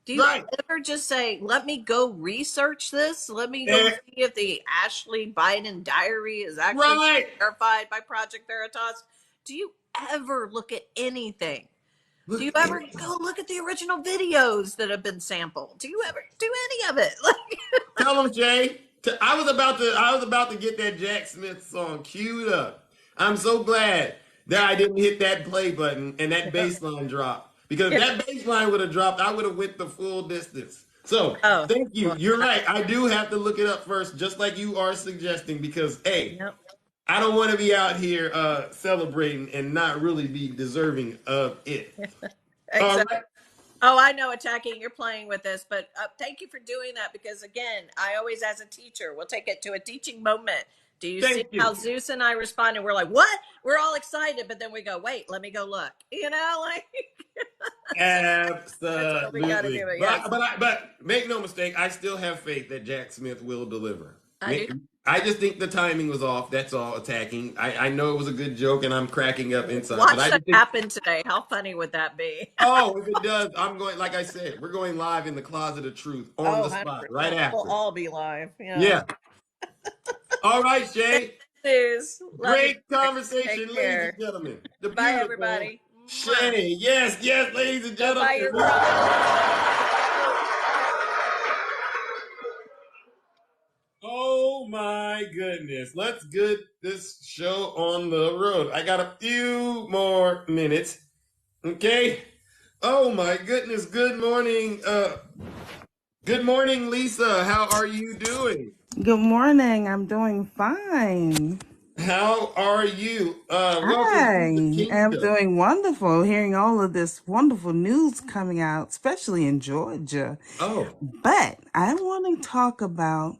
Do you ever just say, let me go research this? Let me go see if the Ashley Biden diary is actually verified by Project Veritas? Do you ever look at anything? Do you ever go look at the original videos that have been sampled? Do you ever do any of it? Tell them, Jay. I was about to get that Jack Smith song queued up. I'm so glad that I didn't hit that play button and that bass line dropped. Because if that bass line would have dropped, I would have went the full distance. So thank you. You're right. I do have to look it up first, just like you are suggesting, because I don't want to be out here celebrating and not really be deserving of it. Exactly. Oh, I know, attacking. You're playing with this, but thank you for doing that because, again, I always, as a teacher, will take it to a teaching moment. Do you see Thank you. how Zeus and I respond? And we're like, what? We're all excited, but then we go, wait, let me go look. Like. That's what we got to Absolutely. do. Yes, But make no mistake, I still have faith that Jack Smith will deliver. I do. I just think the timing was off. That's all. Attacking. I know it was a good joke, and I'm cracking up inside. Watch But I that just think, happen today. How funny would that be? oh, if it does, I'm going. Like I said, we're going live in the closet of truth on Oh, the spot 100%. right We'll after. all be live. Yeah. Yeah. All right, Shay. News. Love you. Great conversation, Take ladies care. and gentlemen. The Bye, beautiful everybody. Shay. Yes, yes, ladies and Go buy gentlemen. your product. Oh my goodness. Let's get this show on the road. I got a few more minutes. Okay. Oh my goodness. Good morning. Good morning, Lisa. How are you doing? Good morning. I'm doing fine. How are you? Welcome to the I am kingdom. doing wonderful, hearing all of this wonderful news coming out, especially in Georgia. Oh. But I want to talk about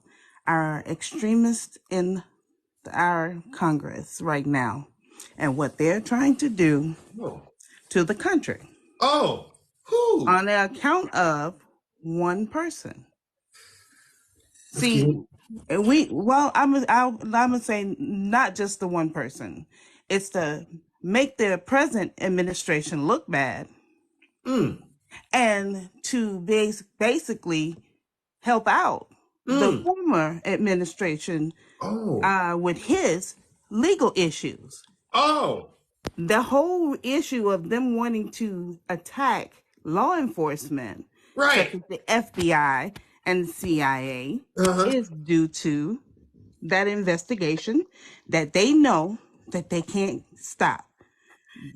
our extremists in our Congress right now and what they're trying to do to the country. Oh. Who? On the account of one person. See, I'm gonna say not just the one person. It's to make the present administration look bad, and to basically help out the former administration with his legal issues. Oh. The whole issue of them wanting to attack law enforcement, such as the FBI and the CIA, is due to that investigation that they know that they can't stop.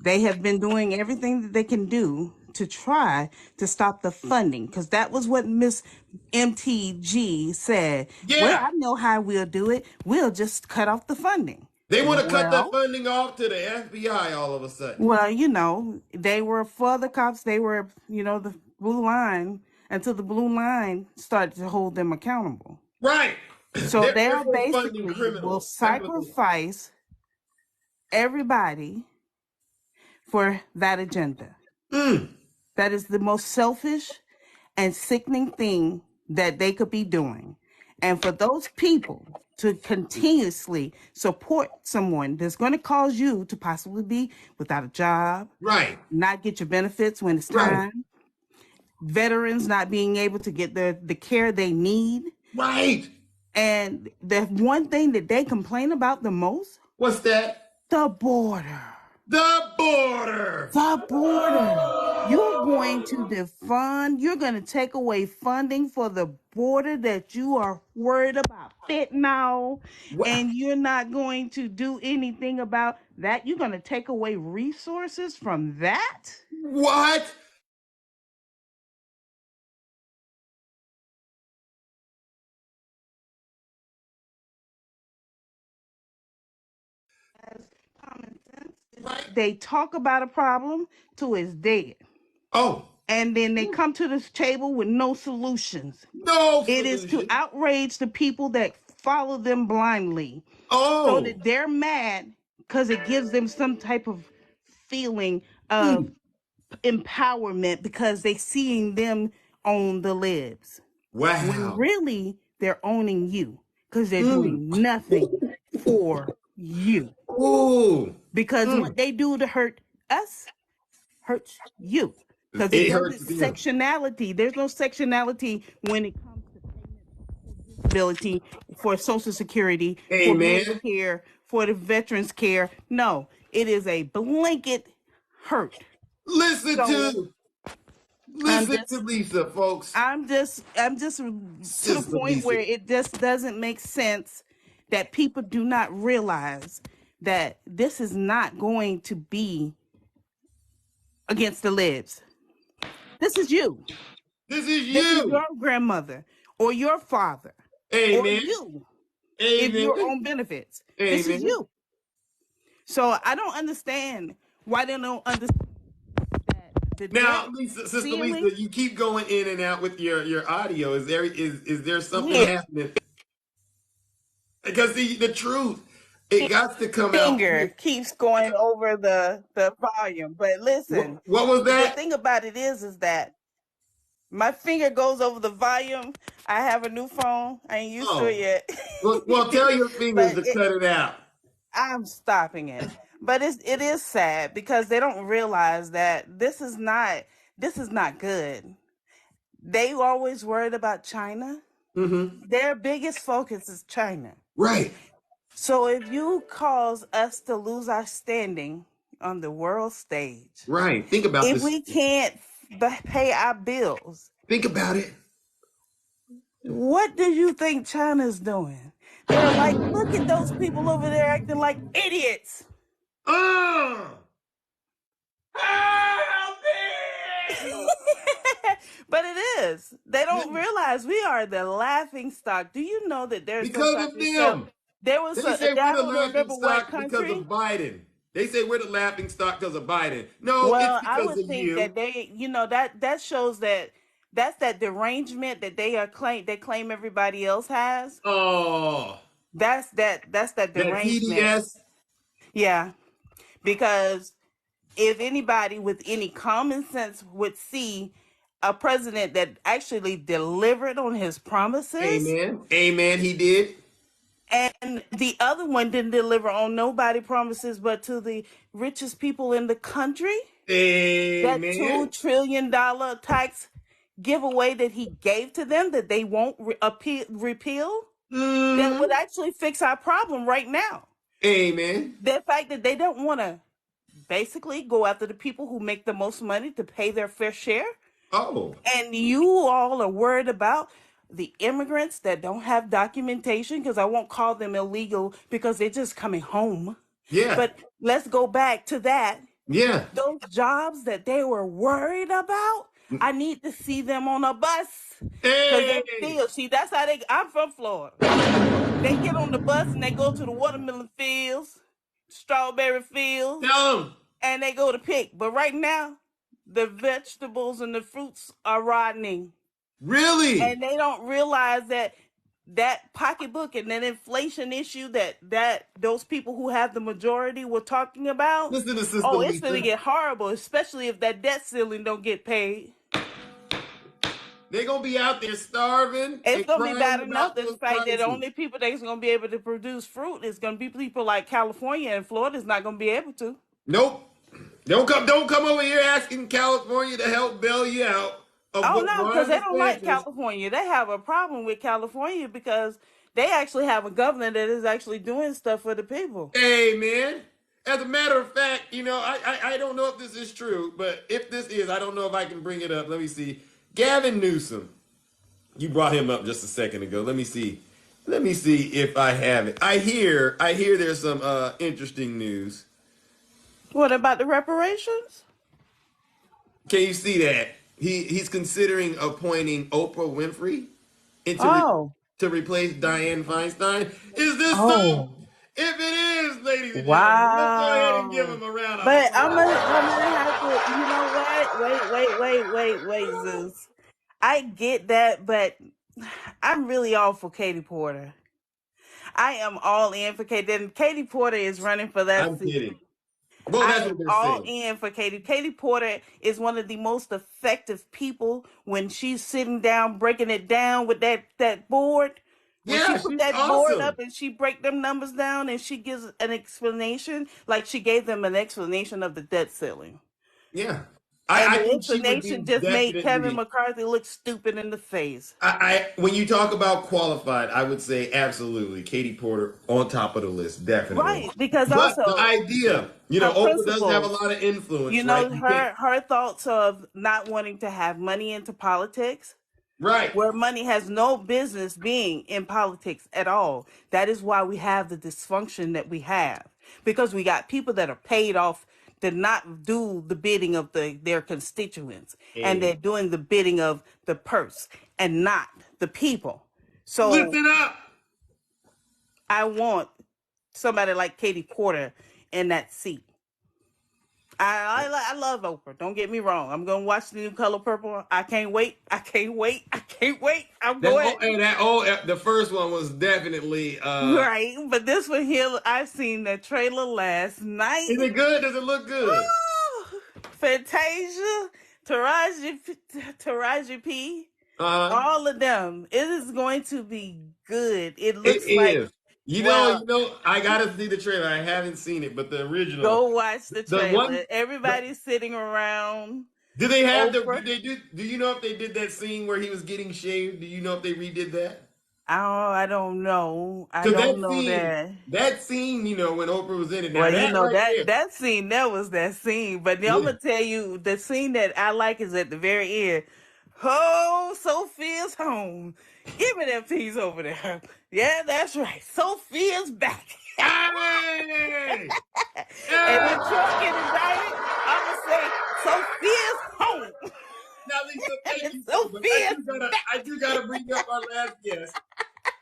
They have been doing everything that they can do to try to stop the funding, because that was what Miss MTG said. Yeah. Well, I know how we'll do it. We'll just cut off the funding. They want to cut that funding off to the FBI all of a sudden. Well, they were for the cops. They were, the blue line until the blue line started to hold them accountable. Right. So they basically will sacrifice everybody for that agenda. That is the most selfish and sickening thing that they could be doing. And for those people to continuously support someone that's going to cause you to possibly be without a job, not get your benefits when it's time, veterans not being able to get the care they need. And the one thing that they complain about the most. What's that? The border. The border. The border. You're going to defund, you're going to take away funding for the border that you are worried about fentanyl, and you're not going to do anything about that. You're going to take away resources from that? What? Common sense. They talk about a problem till it's dead. And then they come to this table with no solutions. It is to outrage the people that follow them blindly. So that they're mad because it gives them some type of feeling of empowerment because they seeing them own the libs. Wow. When really they're owning you because they're doing nothing for you. Because what they do to hurt us hurts you. Because it hurts sectionality. There's no sectionality when it comes to payment disability, for Social Security, for Medicare, for the veterans care. No, it is a blanket hurt. Listen to Lisa, folks. I'm just to the point where it just doesn't make sense that people do not realize that this is not going to be against the libs. This is you. This is your grandmother or your father or you. If you're on benefits. This is you. So I don't understand why they don't understand that the Now, debt Sister ceiling. Lisa, you keep going in and out with your audio. Is there something Yeah, happening? Because the truth, it got to come out. finger keeps going over the volume. But listen, What was the that? thing about it is that my finger goes over the volume. I have a new phone. I ain't used to it Oh, well, yet. tell your fingers But to cut it out. I'm stopping it. But it is sad because they don't realize that this is not good. They always worried about China. Mm-hmm. Their biggest focus is China. Right. So if you cause us to lose our standing on the world stage, Right. Think about if this. we can't pay our bills, Think about it. what do you think China's doing? They're like, look at those people over there acting like idiots. Help me! But it is. They don't realize we are the laughing stock. Do you know that there's some Because of countries? So them. there was They say we're I the don't laughing remember what stock because of country. Biden. They say we're the laughing stock because of Biden. No, it's Well, I because would of think you. that that shows that that's that derangement that they claim everybody else has. Oh, That's that that derangement. TDS. Yeah, because if anybody with any common sense would see a president that actually delivered on his promises, Amen. Amen. He did. and the other one didn't deliver on nobody promises but to the richest people in the country, that Amen. $2 trillion tax giveaway that he gave to them that they won't repeal, that would actually fix our problem right now. Amen. The fact that they don't want to basically go after the people who make the most money to pay their fair share. Oh. And you all are worried about the immigrants that don't have documentation, because I won't call them illegal because they're just coming home. Yeah. But let's go back to that. Yeah. Those jobs that they were worried about, I need to see them on a bus. Because they feel, see, that's how I'm from Florida. They get on the bus and they go to the watermelon fields, strawberry fields, Tell them. and they go to pick. But right now, the vegetables and the fruits are rotting. Really? And they don't realize that pocketbook and that inflation issue that those people who have the majority were talking about. Listen to Sister Oh, it's gonna Lisa. get horrible, especially if that debt ceiling don't get paid. They're gonna be out there starving. It's and gonna be bad crying enough. about The those fact that the prices. only people that's gonna be able to produce fruit is gonna be people like California, and Florida's not gonna be able to. Nope. Don't come over here asking California to help bail you out of Oh what no, Ron because they don't like DeSantis. California. They have a problem with California because they actually have a governor that is actually doing stuff for the people. Hey, man. As a matter of fact, I don't know if this is true, but if this is, I don't know if I can bring it up. Let me see. Gavin Newsom. You brought him up just a second ago. Let me see. Let me see if I have it. I hear there's some interesting news. What about the reparations? Can you see that? He's considering appointing Oprah Winfrey to replace Dianne Feinstein. Is this so? If it is, ladies and gentlemen, let's go ahead and give him a round of But applause. I'm gonna have to. You know what? Wait, Zeus. I get that, but I'm really all for Katie Porter. I am all in for Katie. And Katie Porter is running for that I'm seat. kidding. Well, I that's am what they're all saying. in for Katie. Katie Porter is one of the most effective people when she's sitting down, breaking it down with that board. When she Yeah, put she's that board awesome. up and she break them numbers down and she gives an explanation, like she gave them an explanation of the debt ceiling. Yeah. And I the think she would be explanation just made Kevin definitely. McCarthy look stupid in the face. When you talk about qualified, I would say absolutely Katie Porter on top of the list, definitely. Right, because But the also idea, her Oprah does have a principles, lot of influence, you right? know, You can't, her thoughts of not wanting to have money into politics, right? where money has no business being in politics at all. That is why we have the dysfunction that we have, because we got people that are paid off to not do the bidding of their constituents, and they're doing the bidding of the purse and not the people. So Listen up. I want somebody like Katie Porter in that seat. I love Oprah. Don't get me wrong. I'm gonna watch the new Color Purple. I can't wait. I can't wait. I can't wait. I'm going. The first one was definitely right, but this one here, I seen the trailer last night. Is it good? Does it look good? Oh, Fantasia, Taraji P. All of them. It is going to be good. It looks like. You know, I gotta see the trailer. I haven't seen it, but the original. Go watch the trailer. Everybody's sitting around. Do they have Oprah. Do you know if they did that scene where he was getting shaved? Do you know if they redid that? Oh, I don't know. I don't know that. That scene, when Oprah was in it. Well, that scene, that was that scene. But I'm gonna tell you, the scene that I like is at the very end. Oh, Sophia's home. Give me that piece over there. Yeah, that's right. Sophia's back. Hey! And when Trump get indicted, I'm gonna say Sophia's home. Now, Lisa, thank you. I do gotta bring up our last guest.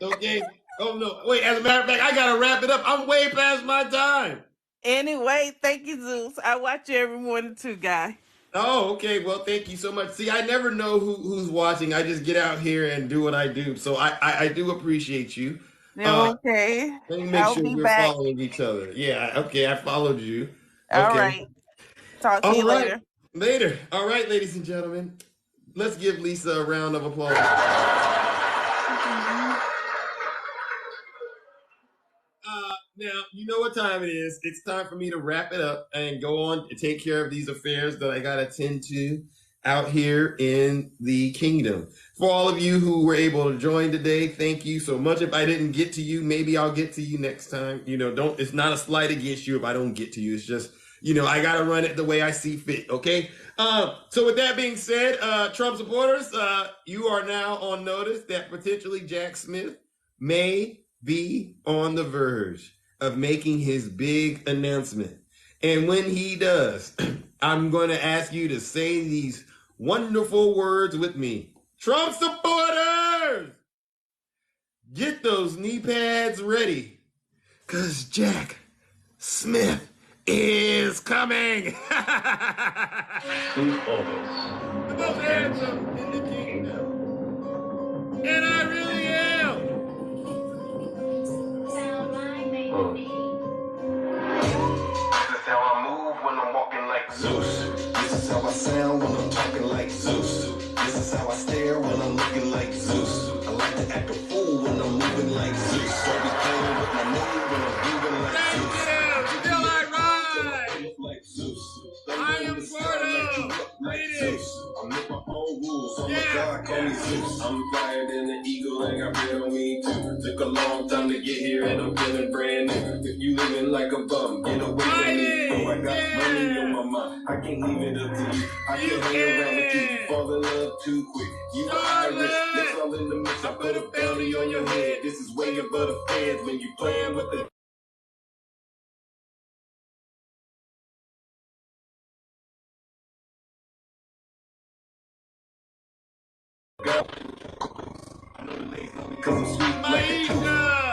Okay. Oh no. Wait. As a matter of fact, I gotta wrap it up. I'm way past my time. Anyway, thank you, Zeus. I watch you every morning too, guy. Oh, okay. Well, thank you so much. See, I never know who's watching. I just get out here and do what I do. So I do appreciate you. Okay. Let me make sure we're following each other. Yeah. Okay. I followed you. All okay. right. Talk to you later. Later. All right, ladies and gentlemen. Let's give Lisa a round of applause. Now, you know what time it is. It's time for me to wrap it up and go on to take care of these affairs that I got to tend to out here in the kingdom. For all of you who were able to join today, thank you so much. If I didn't get to you, maybe I'll get to you next time. It's not a slight against you if I don't get to you. It's just, I got to run it the way I see fit. Okay. So with that being said, Trump supporters, you are now on notice that potentially Jack Smith may be on the verge of making his big announcement. And when he does, I'm going to ask you to say these wonderful words with me. Trump supporters, get those knee pads ready, because Jack Smith is coming. The most handsome in the kingdom. And I really am. This is how I move when I'm walking like Zeus. This is how I sound when I'm talking like Zeus. This is how I stare when I'm looking like Zeus. I like to act a fool when I'm moving like Zeus. Don't be playing with my name when I'm moving like Zeus. Still I ride. Like Zeus. I am Florida. I make my own rules. I'm a god, call me Zeus. I'm flyer than an eagle and got red on me too. Took a long time to get here and I'm feeling brand new. If you living like a bum, get away from me. Oh, I got money on my mind. I can't leave it up to you. I can't hang around with you. Fall in love too quick. You are Irish. It's all in the mix. I put a bounty on your head. This is way above the feds when you playing with the cause I'm sweet like a tooth.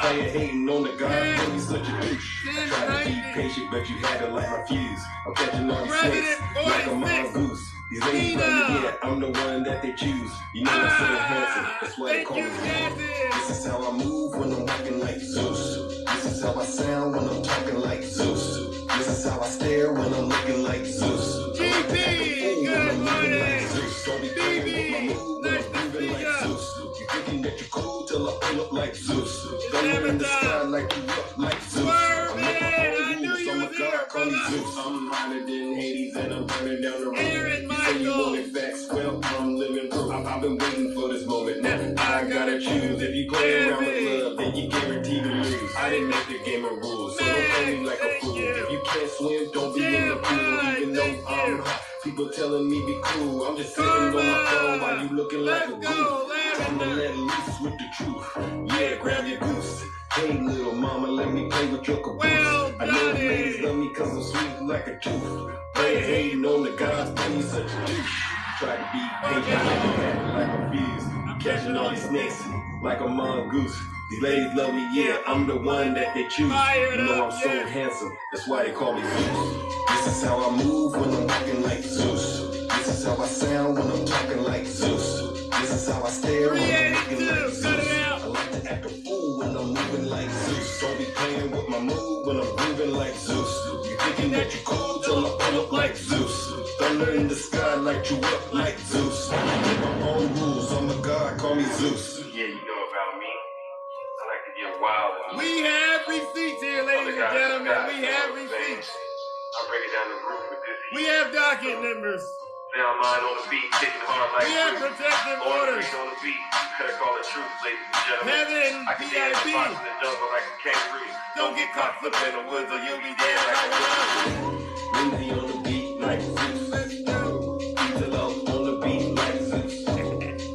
Player hating on the God, cause he's such a douche. I tried to be patient, but you had to light my fuse. I'm catching all these snakes like a mongoose. These ladies love me, yeah, I'm the one that they choose. You know I'm so handsome, that's why they call me Zeus. This is how I move when I'm walking like Zeus. This is how I sound when I'm talking like Zeus. This is how I stare when I'm looking like Zeus. GP, good morning. Don't be playing with my move when I'm moving like Zeus. You thinking that you're cool till I pull up like Zeus. Thunder in the sky like you up like Zeus. I'm making rules, I'm a god, call me Zeus. I'm higher than Hades and I'm burning down the road. You say you wanted facts, well, I'm living proof. I've been waiting for this moment. Now I gotta choose. If you play around with love, then you guaranteed to lose. I didn't make the game of rules, so don't play me like a fool. If you can't swim, don't be in the pool. Even though I'm hot, people telling me be cool. I'm just sitting on my phone while you looking like a goof. Time to let loose with the truth. Yeah, grab your goose. Hey, little mama, let me play with your caboose. I know the ladies love me cause I'm sweet like a tooth. Player hating on the gods, but he's such a douche. Try to be patient like a fuse. Catching all these snakes like a mongoose. These ladies love me, yeah, I'm the one that they choose. You know I'm so handsome, that's why they call me Zeus. This is how I move when I'm walking like Zeus. This is how I sound when I'm talking like Zeus. This is how I stare when I'm looking like Zeus. I like to act a fool when I'm moving like Zeus. Don't be playing with my mood when I'm grooving like Zeus. You thinking that you cool till I pull up like Zeus. Thunder in the sky, light you up like Zeus. I make my own rules, I'm a god, call me Zeus. Yeah, you know about me. I like to get wild. We have receipts here, ladies and gentlemen. We have receipts. I'll break it down the roof with this. We have docket numbers. Down line on the beat, kicking hard like we have protective orders. On the beat, better call it truth, ladies and gentlemen. Heaven, I can dance VIP. spots in the jungle like a kangaroo. Don't get caught flipping in the woods or you'll be dead like a Lindsay on the beat like Zeus. Let's go. Angelo on the beat like Zeus.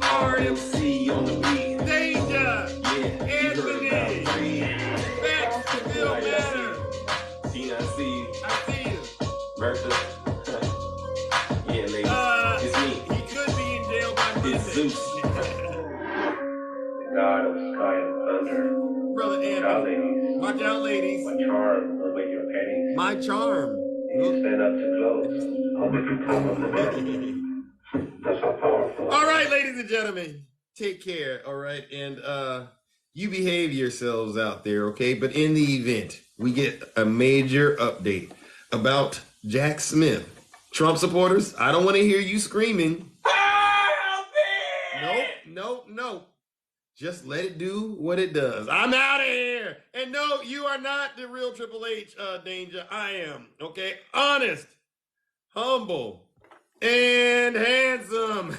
RMC on the beat. Danger. Yeah, Anthony. Facts still matter. Tina, I see you. I see you. Bertha. Yeah, ladies. It's me. He could be in jail by Monday. It's Zeus. God of sky and thunder. Brother Anthony. Watch out, ladies. My charm will wake your panties. My charm. You stand up too close. I'll make you come on the bed. That's how powerful. All right, ladies and gentlemen. Take care, all right? And you behave yourselves out there, okay? But in the event, we get a major update about Jack Smith. Trump supporters, I don't want to hear you screaming. Nope. Just let it do what it does. I'm out of here. And no, you are not the real Triple H, Danger. I am, okay? Honest, humble, and handsome.